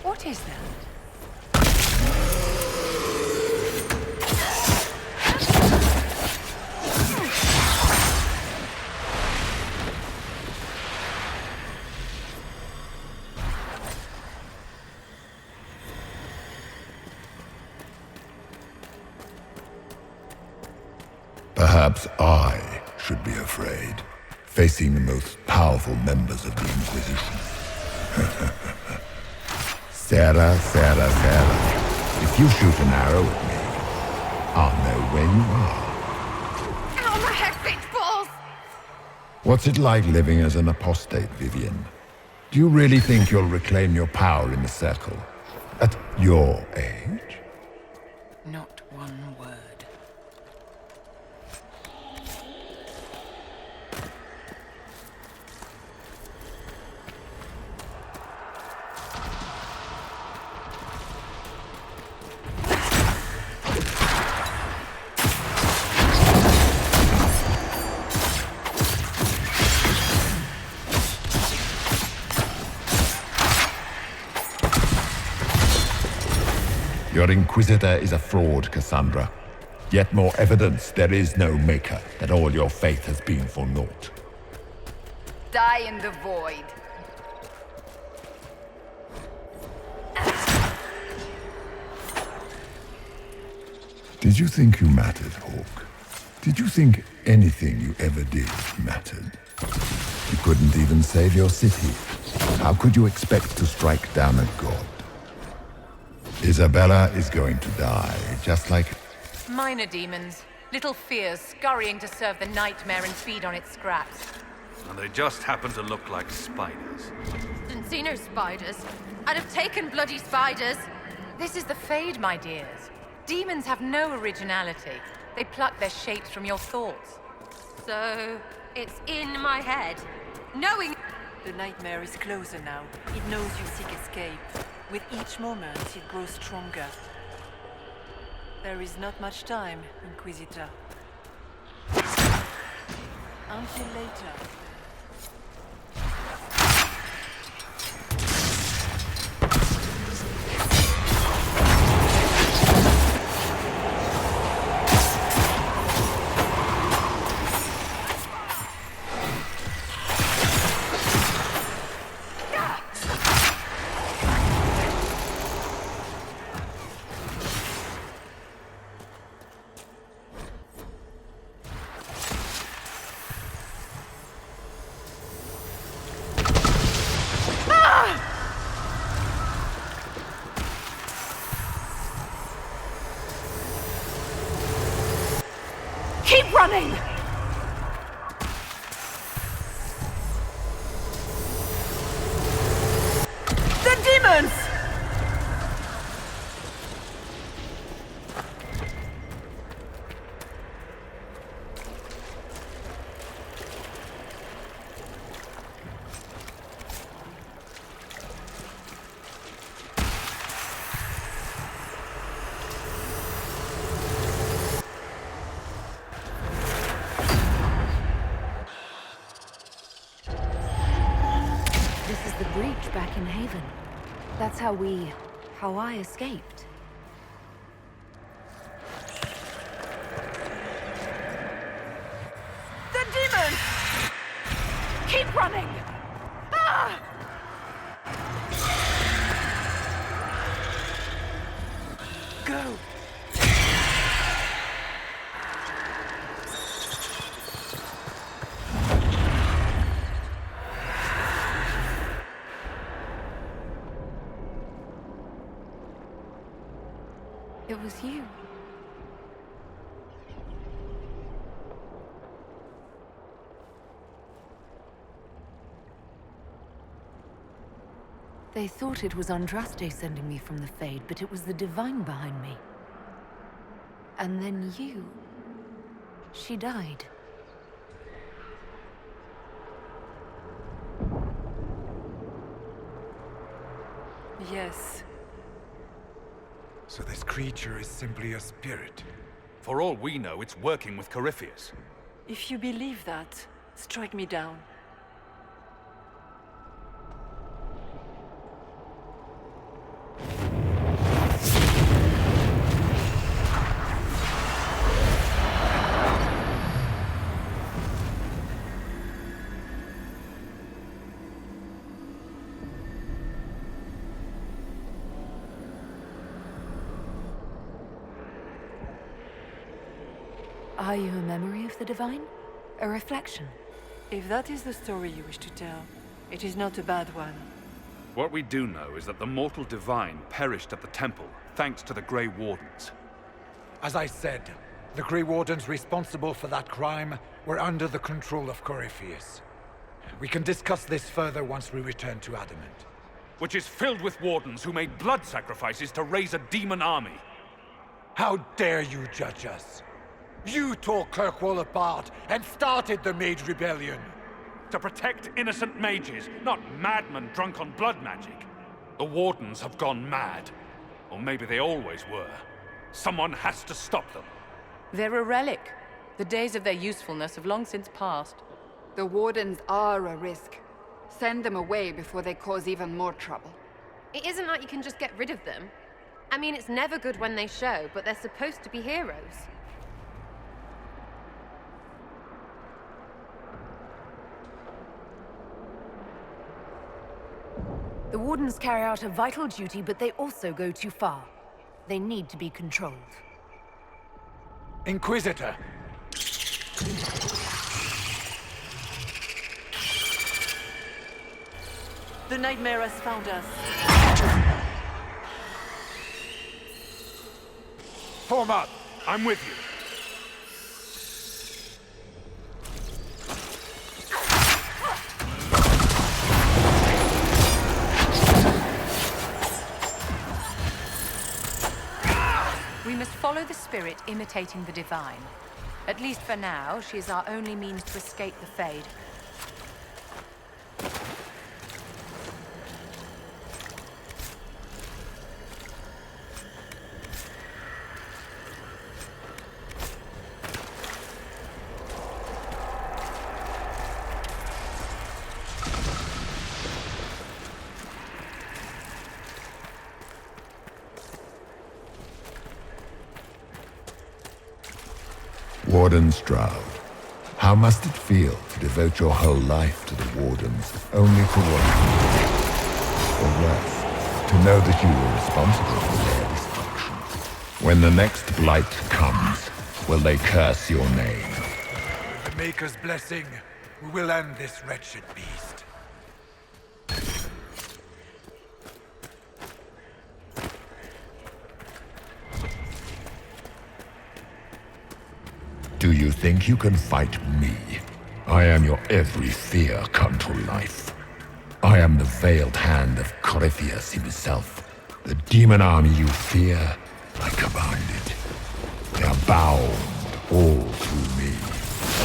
What is that? Perhaps I should be afraid, facing the most powerful members of the Inquisition. Sarah, Sarah, Sarah, if you shoot an arrow at me, I'll know where you are. Ow, my head, bitch balls! What's it like living as an apostate, Vivian? Do you really think you'll reclaim your power in the Circle? At your age? Not one word. Your Inquisitor is a fraud, Cassandra. Yet more evidence there is no Maker, that all your faith has been for naught. Die in the void. Did you think you mattered, Hawk? Did you think anything you ever did mattered? You couldn't even save your city, How could you expect to strike down a god? Isabella is going to die, just like... Minor demons. Little fears scurrying to serve the nightmare and feed on its scraps. And they just happen to look like spiders. Didn't see no spiders. I'd have taken bloody spiders. This is the Fade, my dears. Demons have no originality. They pluck their shapes from your thoughts. So, it's in my head. Knowing... The nightmare is closer now. It knows you seek escape. With each moment, it grows stronger. There is not much time, Inquisitor. Until later. Keep running! The demons! This is the breach back in Haven. That's how I escaped. The demons! Keep running! Ah! Go! It was you. They thought it was Andraste sending me from the Fade, but it was the Divine behind me. And then you... She died. Yes. So this creature is simply a spirit. For all we know, it's working with Corypheus. If you believe that, strike me down. Are you a memory of the Divine? A reflection? If that is the story you wish to tell, it is not a bad one. What we do know is that the mortal divine perished at the temple, thanks to the Grey Wardens. As I said, the Grey Wardens responsible for that crime were under the control of Corypheus. We can discuss this further once we return to Adamant. Which is filled with wardens who made blood sacrifices to raise a demon army. How dare you judge us? You tore Kirkwall apart and started the Mage Rebellion. To protect innocent mages, not madmen drunk on blood magic. The Wardens have gone mad. Or maybe they always were. Someone has to stop them. They're a relic. The days of their usefulness have long since passed. The Wardens are a risk. Send them away before they cause even more trouble. It isn't like you can just get rid of them. I mean, it's never good when they show, but they're supposed to be heroes. The Wardens carry out a vital duty, but they also go too far. They need to be controlled. Inquisitor! The nightmare has found us. Form up! I'm with you. We must follow the spirit imitating the divine. At least for now, she is our only means to escape the Fade. Warden Stroud, how must it feel to devote your whole life to the Wardens, only for what you did? Or worse, to know that you were responsible for their destruction? When the next blight comes, will they curse your name? With the Maker's blessing, we will end this wretched beast. Do you think you can fight me? I am your every fear come to life. I am the veiled hand of Corypheus himself. The demon army you fear, I command it. They are bound all through me.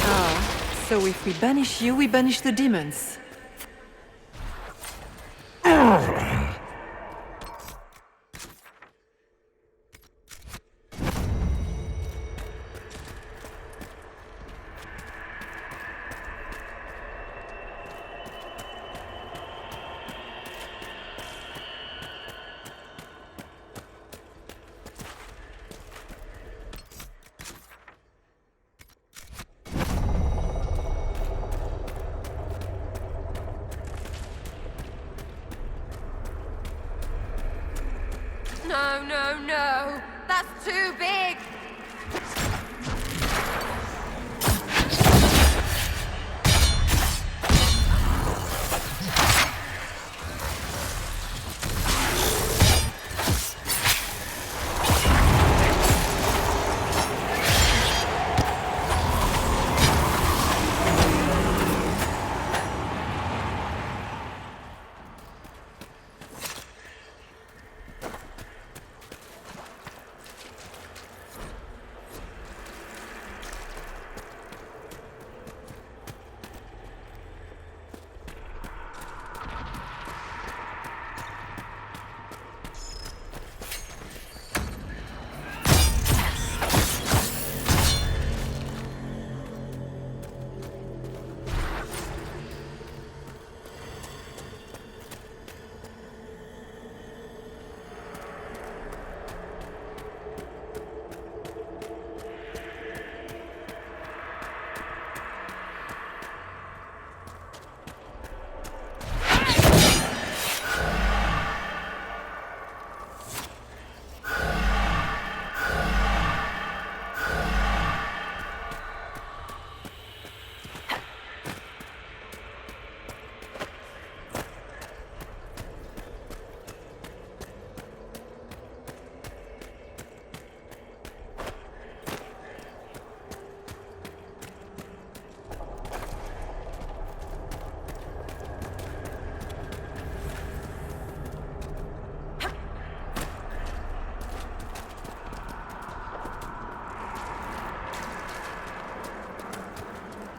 Ah, so if we banish you, we banish the demons. No, no, no! That's too big!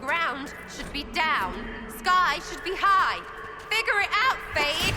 Ground should be down. Sky should be high. Figure it out, Fade!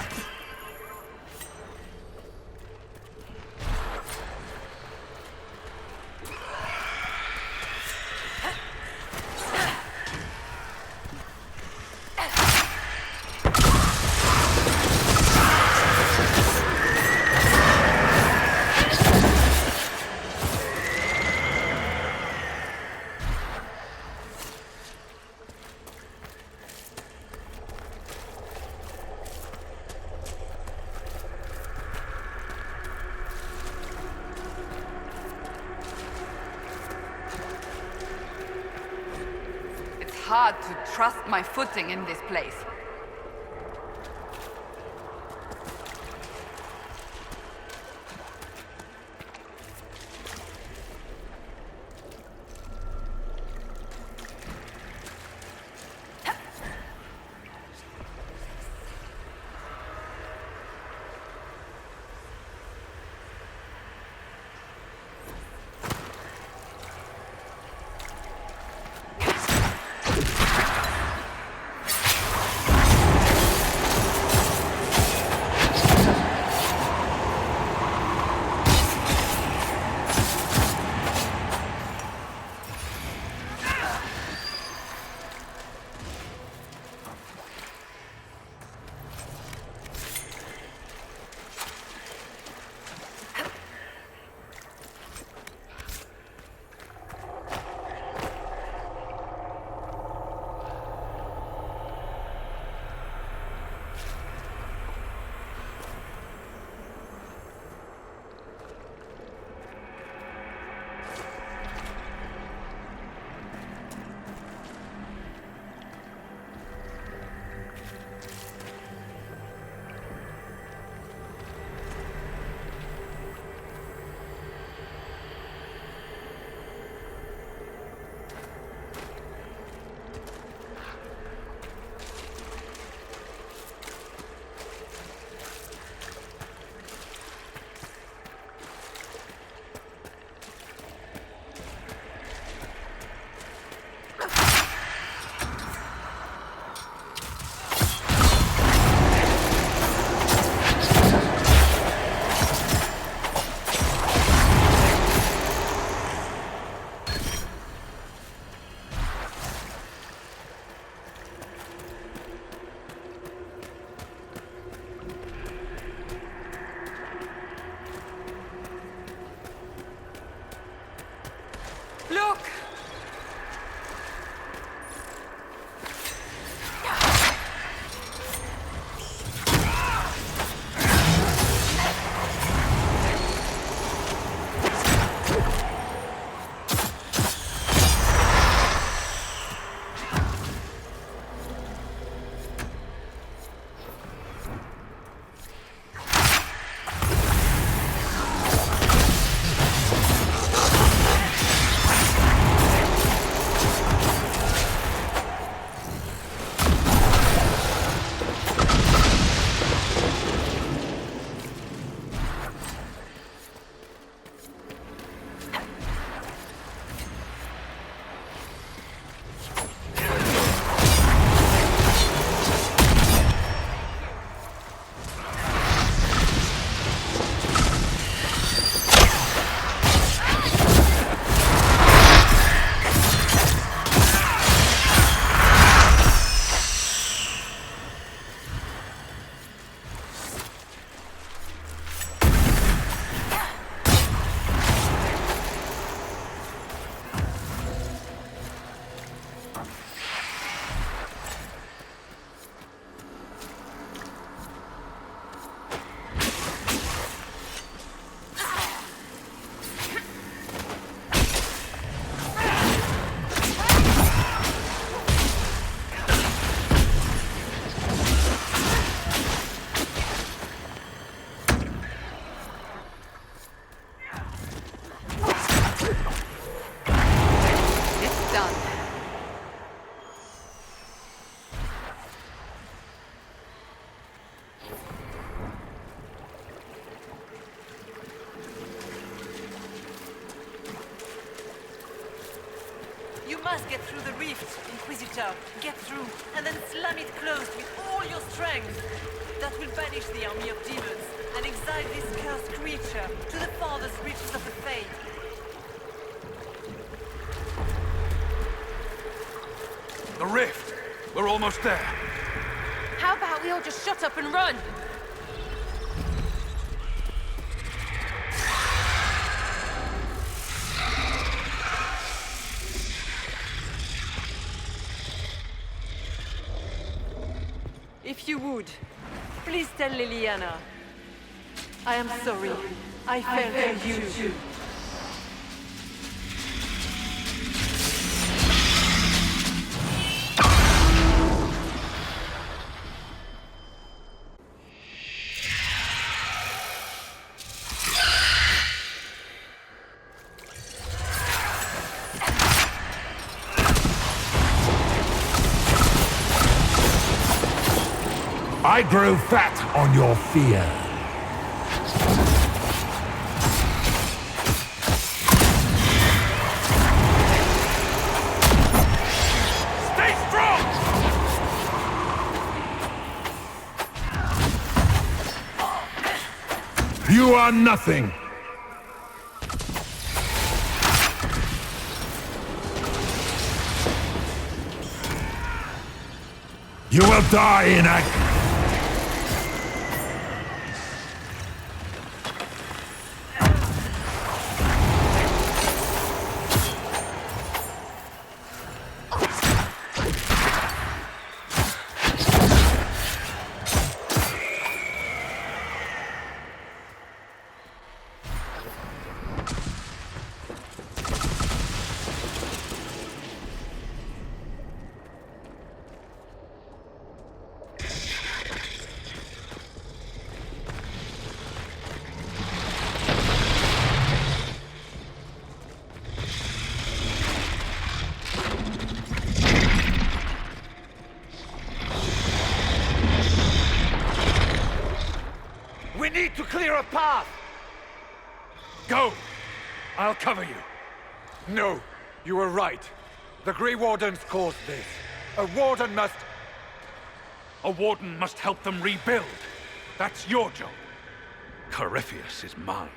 It's hard to trust my footing in this place. You must get through the rift, Inquisitor. Get through, and then slam it closed with all your strength. That will banish the army of demons and exile this cursed creature to the farthest reaches of the Fade. The rift! We're almost there. How about we all just shut up and run? If you would, please tell Liliana. I am sorry. I failed you. I grow fat on your fear. Stay strong! You are nothing. You will die in agony. We need to clear a path! Go! I'll cover you. No, you were right. The Grey Wardens caused this. A warden must... A warden must help them rebuild. That's your job. Corypheus is mine.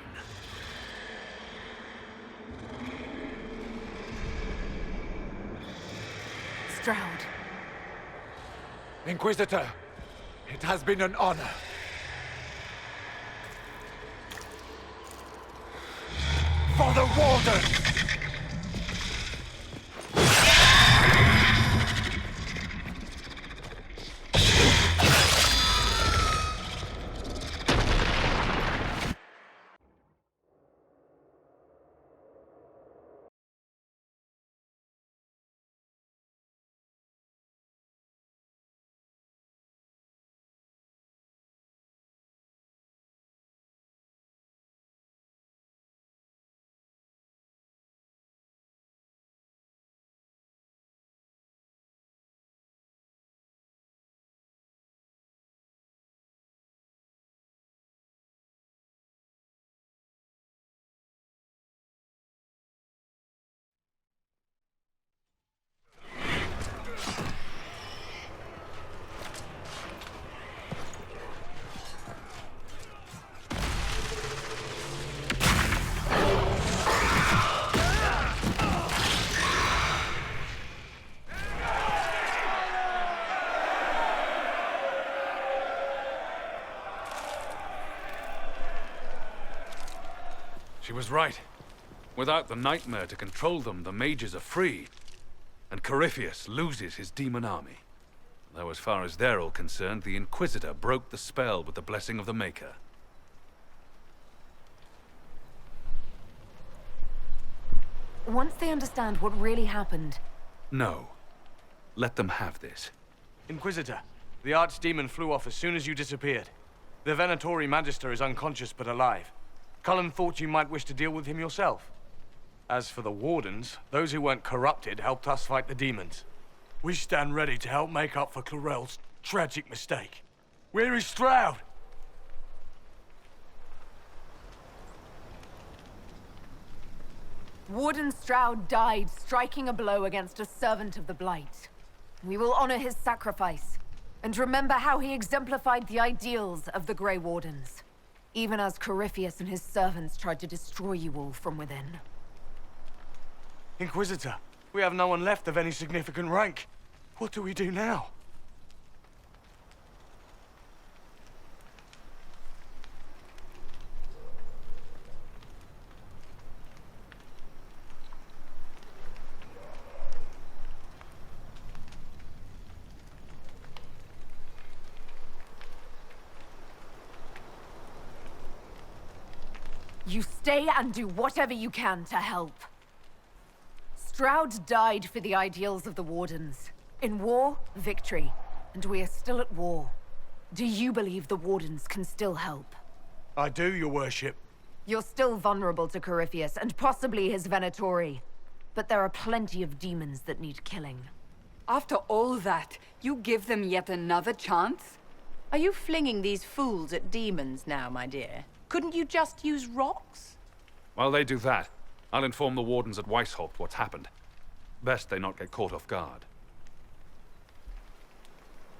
Stroud. Inquisitor, it has been an honor. For the Warden! She was right. Without the nightmare to control them, the mages are free. And Corypheus loses his demon army. Though as far as they're all concerned, the Inquisitor broke the spell with the blessing of the Maker. Once they understand what really happened... No. Let them have this. Inquisitor, the Archdemon flew off as soon as you disappeared. The Venatori Magister is unconscious but alive. Cullen thought you might wish to deal with him yourself. As for the Wardens, those who weren't corrupted helped us fight the demons. We stand ready to help make up for Clarel's tragic mistake. Where is Stroud? Warden Stroud died striking a blow against a servant of the Blight. We will honor his sacrifice, and remember how he exemplified the ideals of the Grey Wardens, even as Corypheus and his servants tried to destroy you all from within. Inquisitor, we have no one left of any significant rank. What do we do now? You stay and do whatever you can to help. Stroud died for the ideals of the Wardens. In war, victory. And we are still at war. Do you believe the Wardens can still help? I do, your worship. You're still vulnerable to Corypheus, and possibly his Venatori. But there are plenty of demons that need killing. After all that, you give them yet another chance? Are you flinging these fools at demons now, my dear? Couldn't you just use rocks? While they do that, I'll inform the wardens at Weishaupt what's happened. Best they not get caught off guard.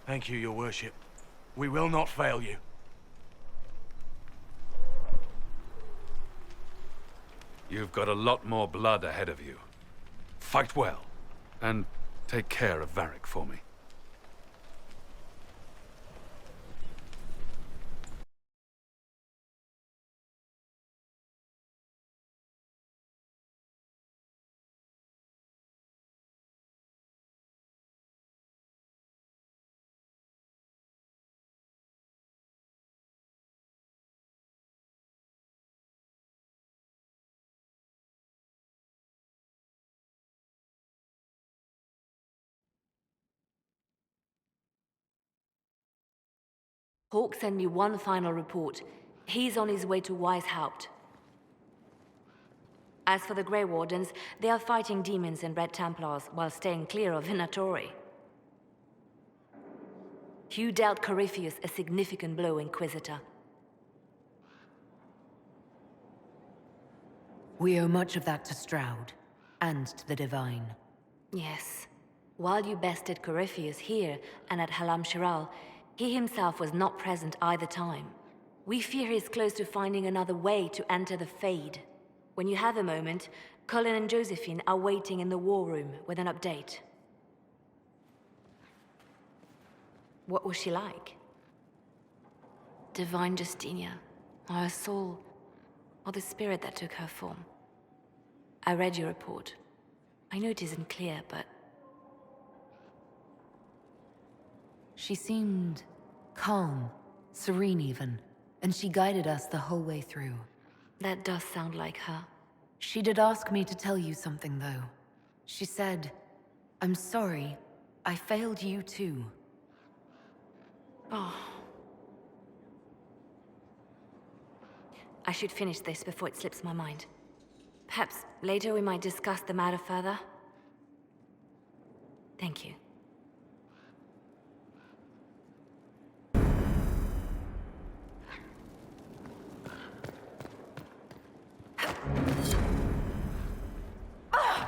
Thank you, your worship. We will not fail you. You've got a lot more blood ahead of you. Fight well, and take care of Varric for me. Hawk sent me one final report. He's on his way to Weishaupt. As for the Grey Wardens, they are fighting demons and Red Templars while staying clear of Venatori. Hugh dealt Corypheus a significant blow, Inquisitor. We owe much of that to Stroud, and to the Divine. Yes. While you bested Corypheus here and at Halam Shiral, he himself was not present either time. We fear he's close to finding another way to enter the Fade. When you have a moment, Colin and Josephine are waiting in the war room with an update. What was she like? Divine Justinia, or her soul, or the spirit that took her form. I read your report. I know it isn't clear, but... She seemed calm, serene even, and she guided us the whole way through. That does sound like her. She did ask me to tell you something, though. She said, "I'm sorry, I failed you too." Oh. I should finish this before it slips my mind. Perhaps later we might discuss the matter further. Thank you.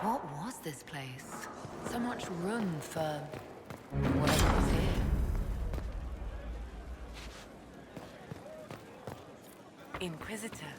What was this place? So much room for whatever was here. Inquisitor.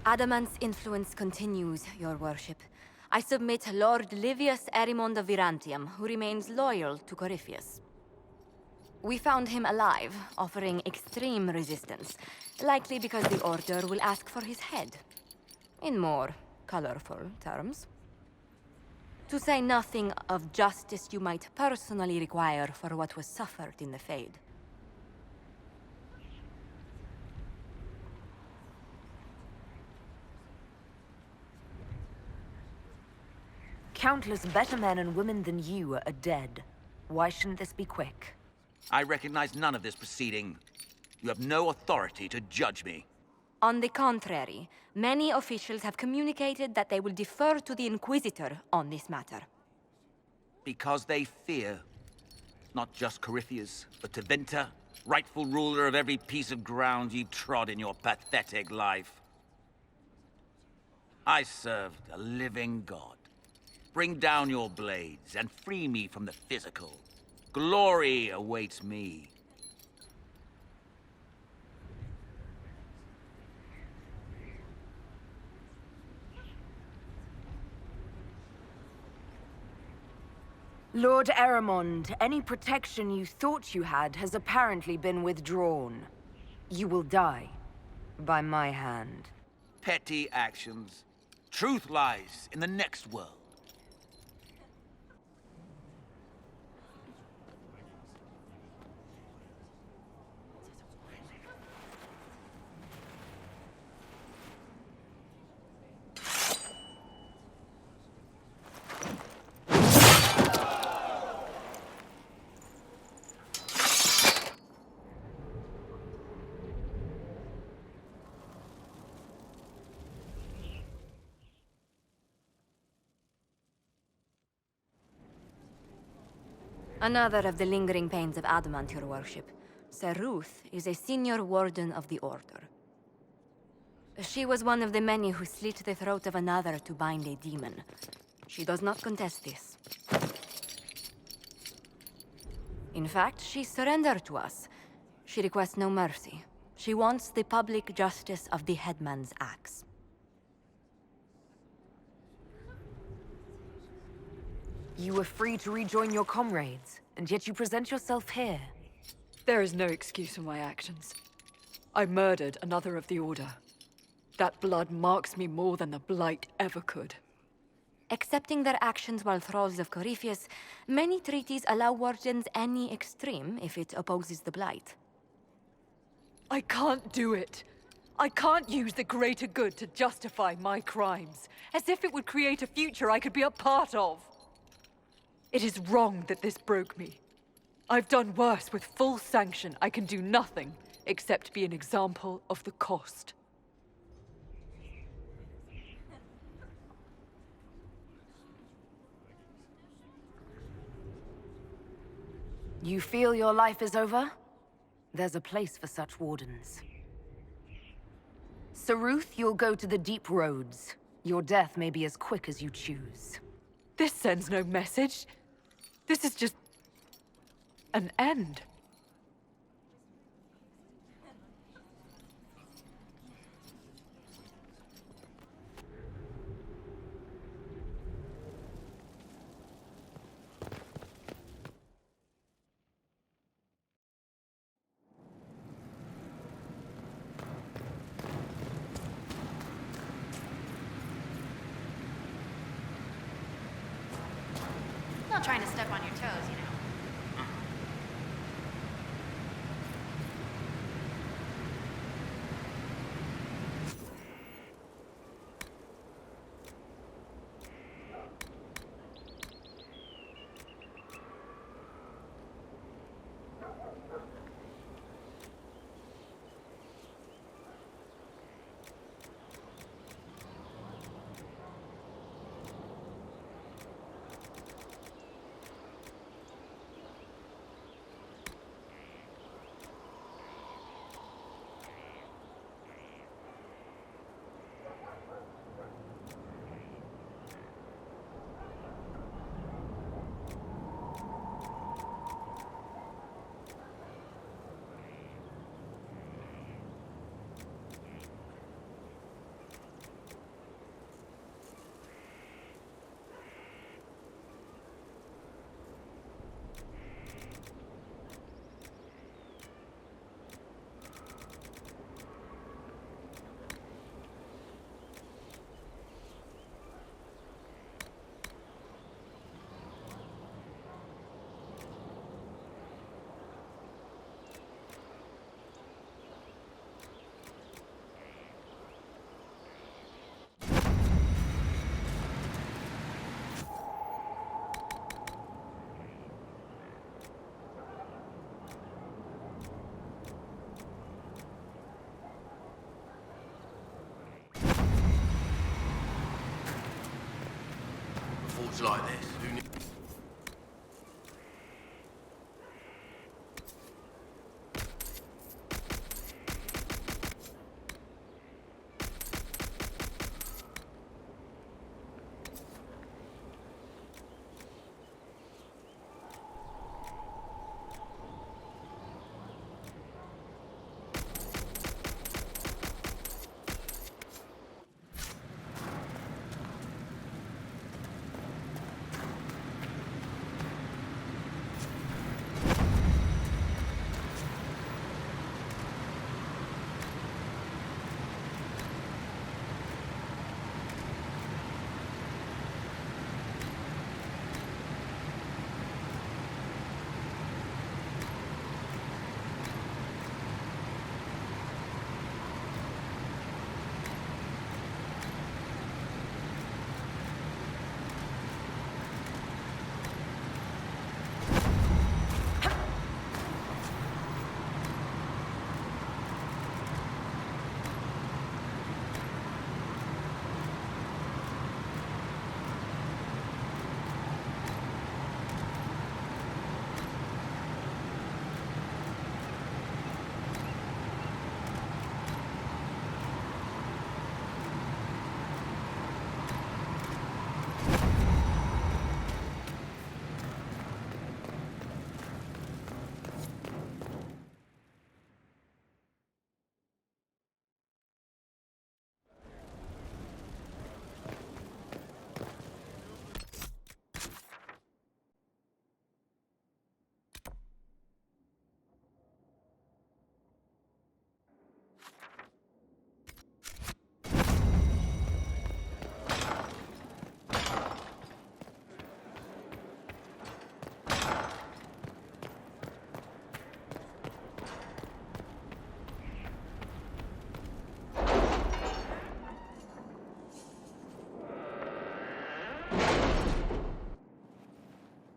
Adamant's influence continues, your worship. I submit Lord Livius Erimond of Virantium, who remains loyal to Corypheus. We found him alive, offering extreme resistance, likely because the Order will ask for his head. In more colorful terms. To say nothing of justice you might personally require for what was suffered in the Fade. Countless better men and women than you are dead. Why shouldn't this be quick? I recognize none of this proceeding. You have no authority to judge me. On the contrary, many officials have communicated that they will defer to the Inquisitor on this matter. Because they fear. Not just Corypheus, but Tevinter, rightful ruler of every piece of ground you trod in your pathetic life. I served a living god. Bring down your blades and free me from the physical. Glory awaits me. Lord Eramond, any protection you thought you had has apparently been withdrawn. You will die. By my hand. Petty actions. Truth lies in the next world. Another of the lingering pains of Adamant, your worship. Sir Ruth is a senior warden of the Order. She was one of the many who slit the throat of another to bind a demon. She does not contest this. In fact, she surrendered to us. She requests no mercy. She wants the public justice of the headman's axe. You were free to rejoin your comrades, and yet you present yourself here. There is no excuse for my actions. I murdered another of the Order. That blood marks me more than the Blight ever could. Accepting their actions while thralls of Corypheus, many treaties allow wardens any extreme if it opposes the Blight. I can't do it. I can't use the greater good to justify my crimes, as if it would create a future I could be a part of. It is wrong that this broke me. I've done worse with full sanction. I can do nothing except be an example of the cost. You feel your life is over? There's a place for such wardens. Sir Ruth, you'll go to the deep roads. Your death may be as quick as you choose. This sends no message. This is just an end. Not trying to step on your toes, you know. Swords like this, who knew?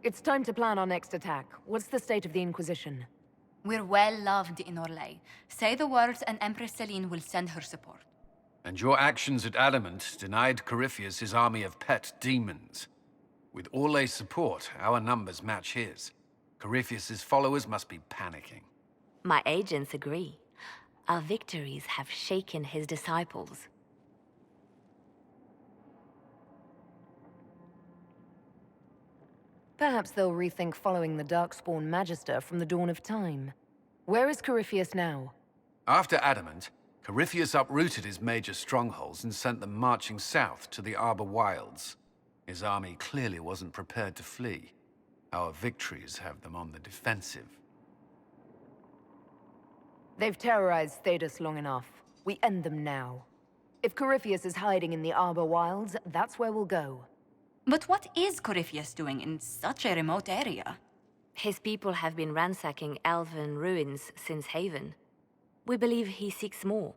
It's time to plan our next attack. What's the state of the Inquisition? We're well loved in Orlais. Say the words and Empress Celine will send her support. And your actions at Adamant denied Corypheus his army of pet demons. With Orlay's support, our numbers match his. Corypheus's followers must be panicking. My agents agree. Our victories have shaken his disciples. Perhaps they'll rethink following the Darkspawn Magister from the dawn of time. Where is Corypheus now? After Adamant, Corypheus uprooted his major strongholds and sent them marching south to the Arbor Wilds. His army clearly wasn't prepared to flee. Our victories have them on the defensive. They've terrorized Thedas long enough. We end them now. If Corypheus is hiding in the Arbor Wilds, that's where we'll go. But what is Corypheus doing in such a remote area? His people have been ransacking elven ruins since Haven. We believe he seeks more.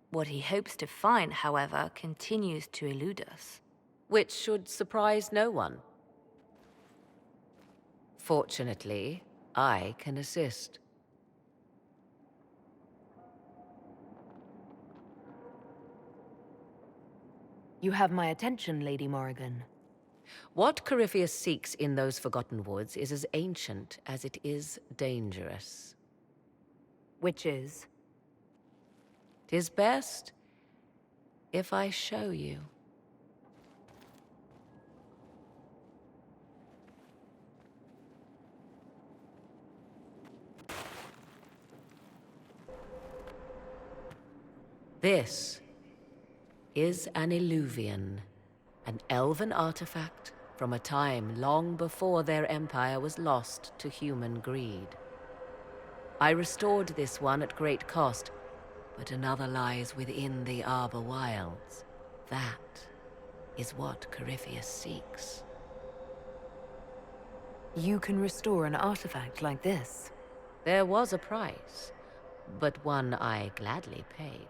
What he hopes to find, however, continues to elude us. Which should surprise no one. Fortunately, I can assist. You have my attention, Lady Morrigan. What Corypheus seeks in those Forgotten Woods is as ancient as it is dangerous. Which is? 'Tis best if I show you. This is an Illuvian, an elven artifact from a time long before their empire was lost to human greed. I restored this one at great cost, but another lies within the Arbor Wilds. That is what Corypheus seeks. You can restore an artifact like this? There was a price, but one I gladly paid.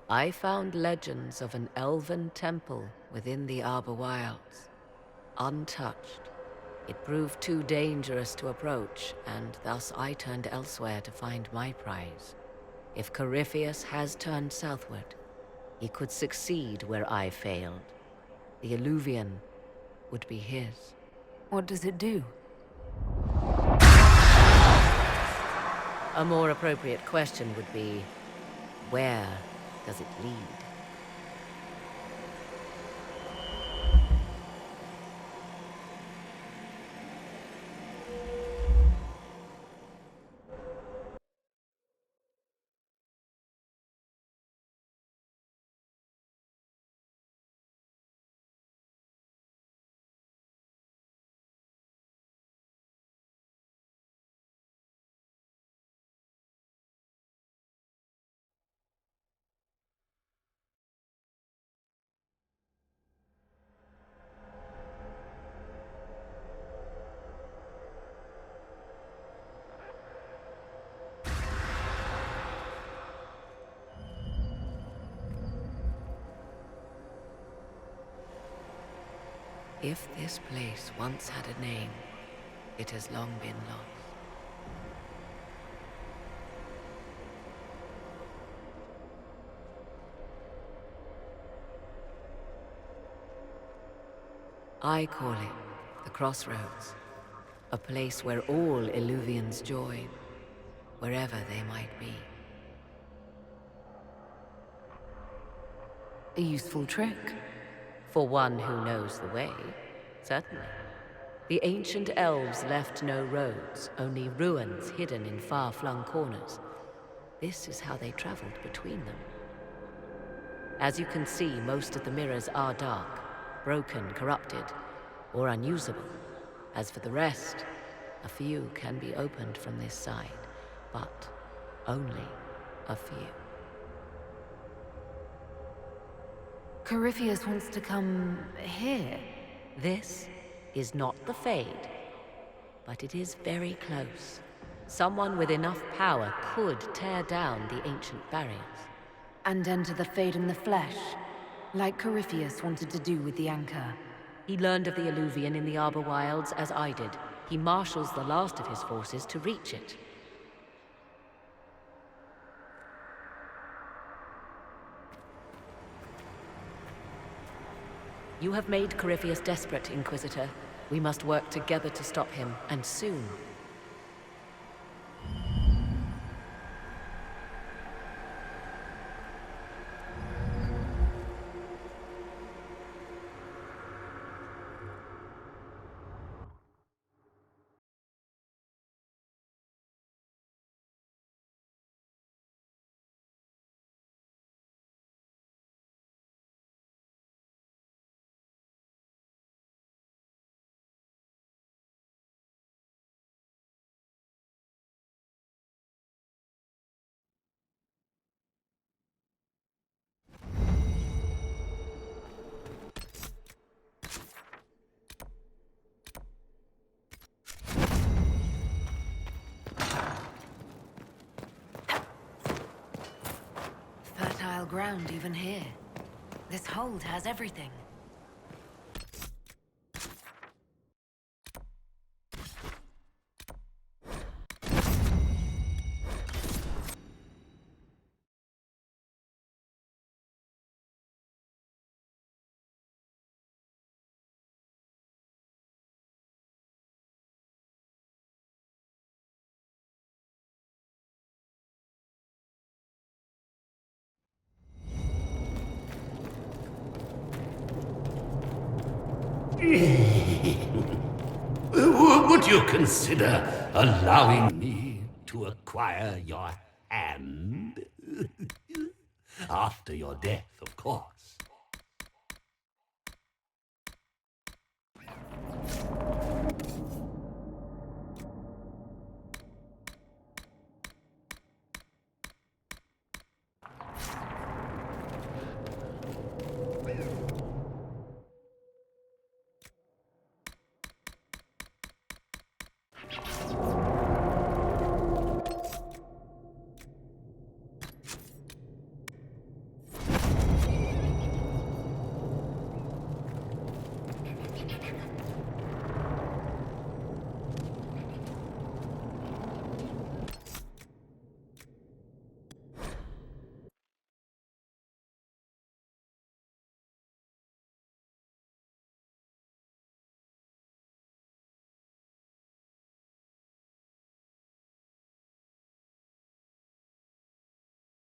I found legends of an elven temple within the Arbor Wilds, untouched. It proved too dangerous to approach, and thus I turned elsewhere to find my prize. If Corypheus has turned southward, he could succeed where I failed. The Illuvian would be his. What does it do? A more appropriate question would be, where does it lead? If this place once had a name, it has long been lost. I call it the Crossroads, a place where all Illuvians join, wherever they might be. A useful trick. For one who knows the way, certainly. The ancient elves left no roads, only ruins hidden in far-flung corners. This is how they traveled between them. As you can see, most of the mirrors are dark, broken, corrupted, or unusable. As for the rest, a few can be opened from this side, but only a few. Corypheus wants to come here. This is not the Fade, but it is very close. Someone with enough power could tear down the ancient barriers. And enter the Fade in the flesh, like Corypheus wanted to do with the Anchor. He learned of the Illuvian in the Arbor Wilds as I did. He marshals the last of his forces to reach it. You have made Corypheus desperate, Inquisitor. We must work together to stop him, and soon. Fertile ground even here. This hold has everything. Would you consider allowing me to acquire your hand? After your death, of course.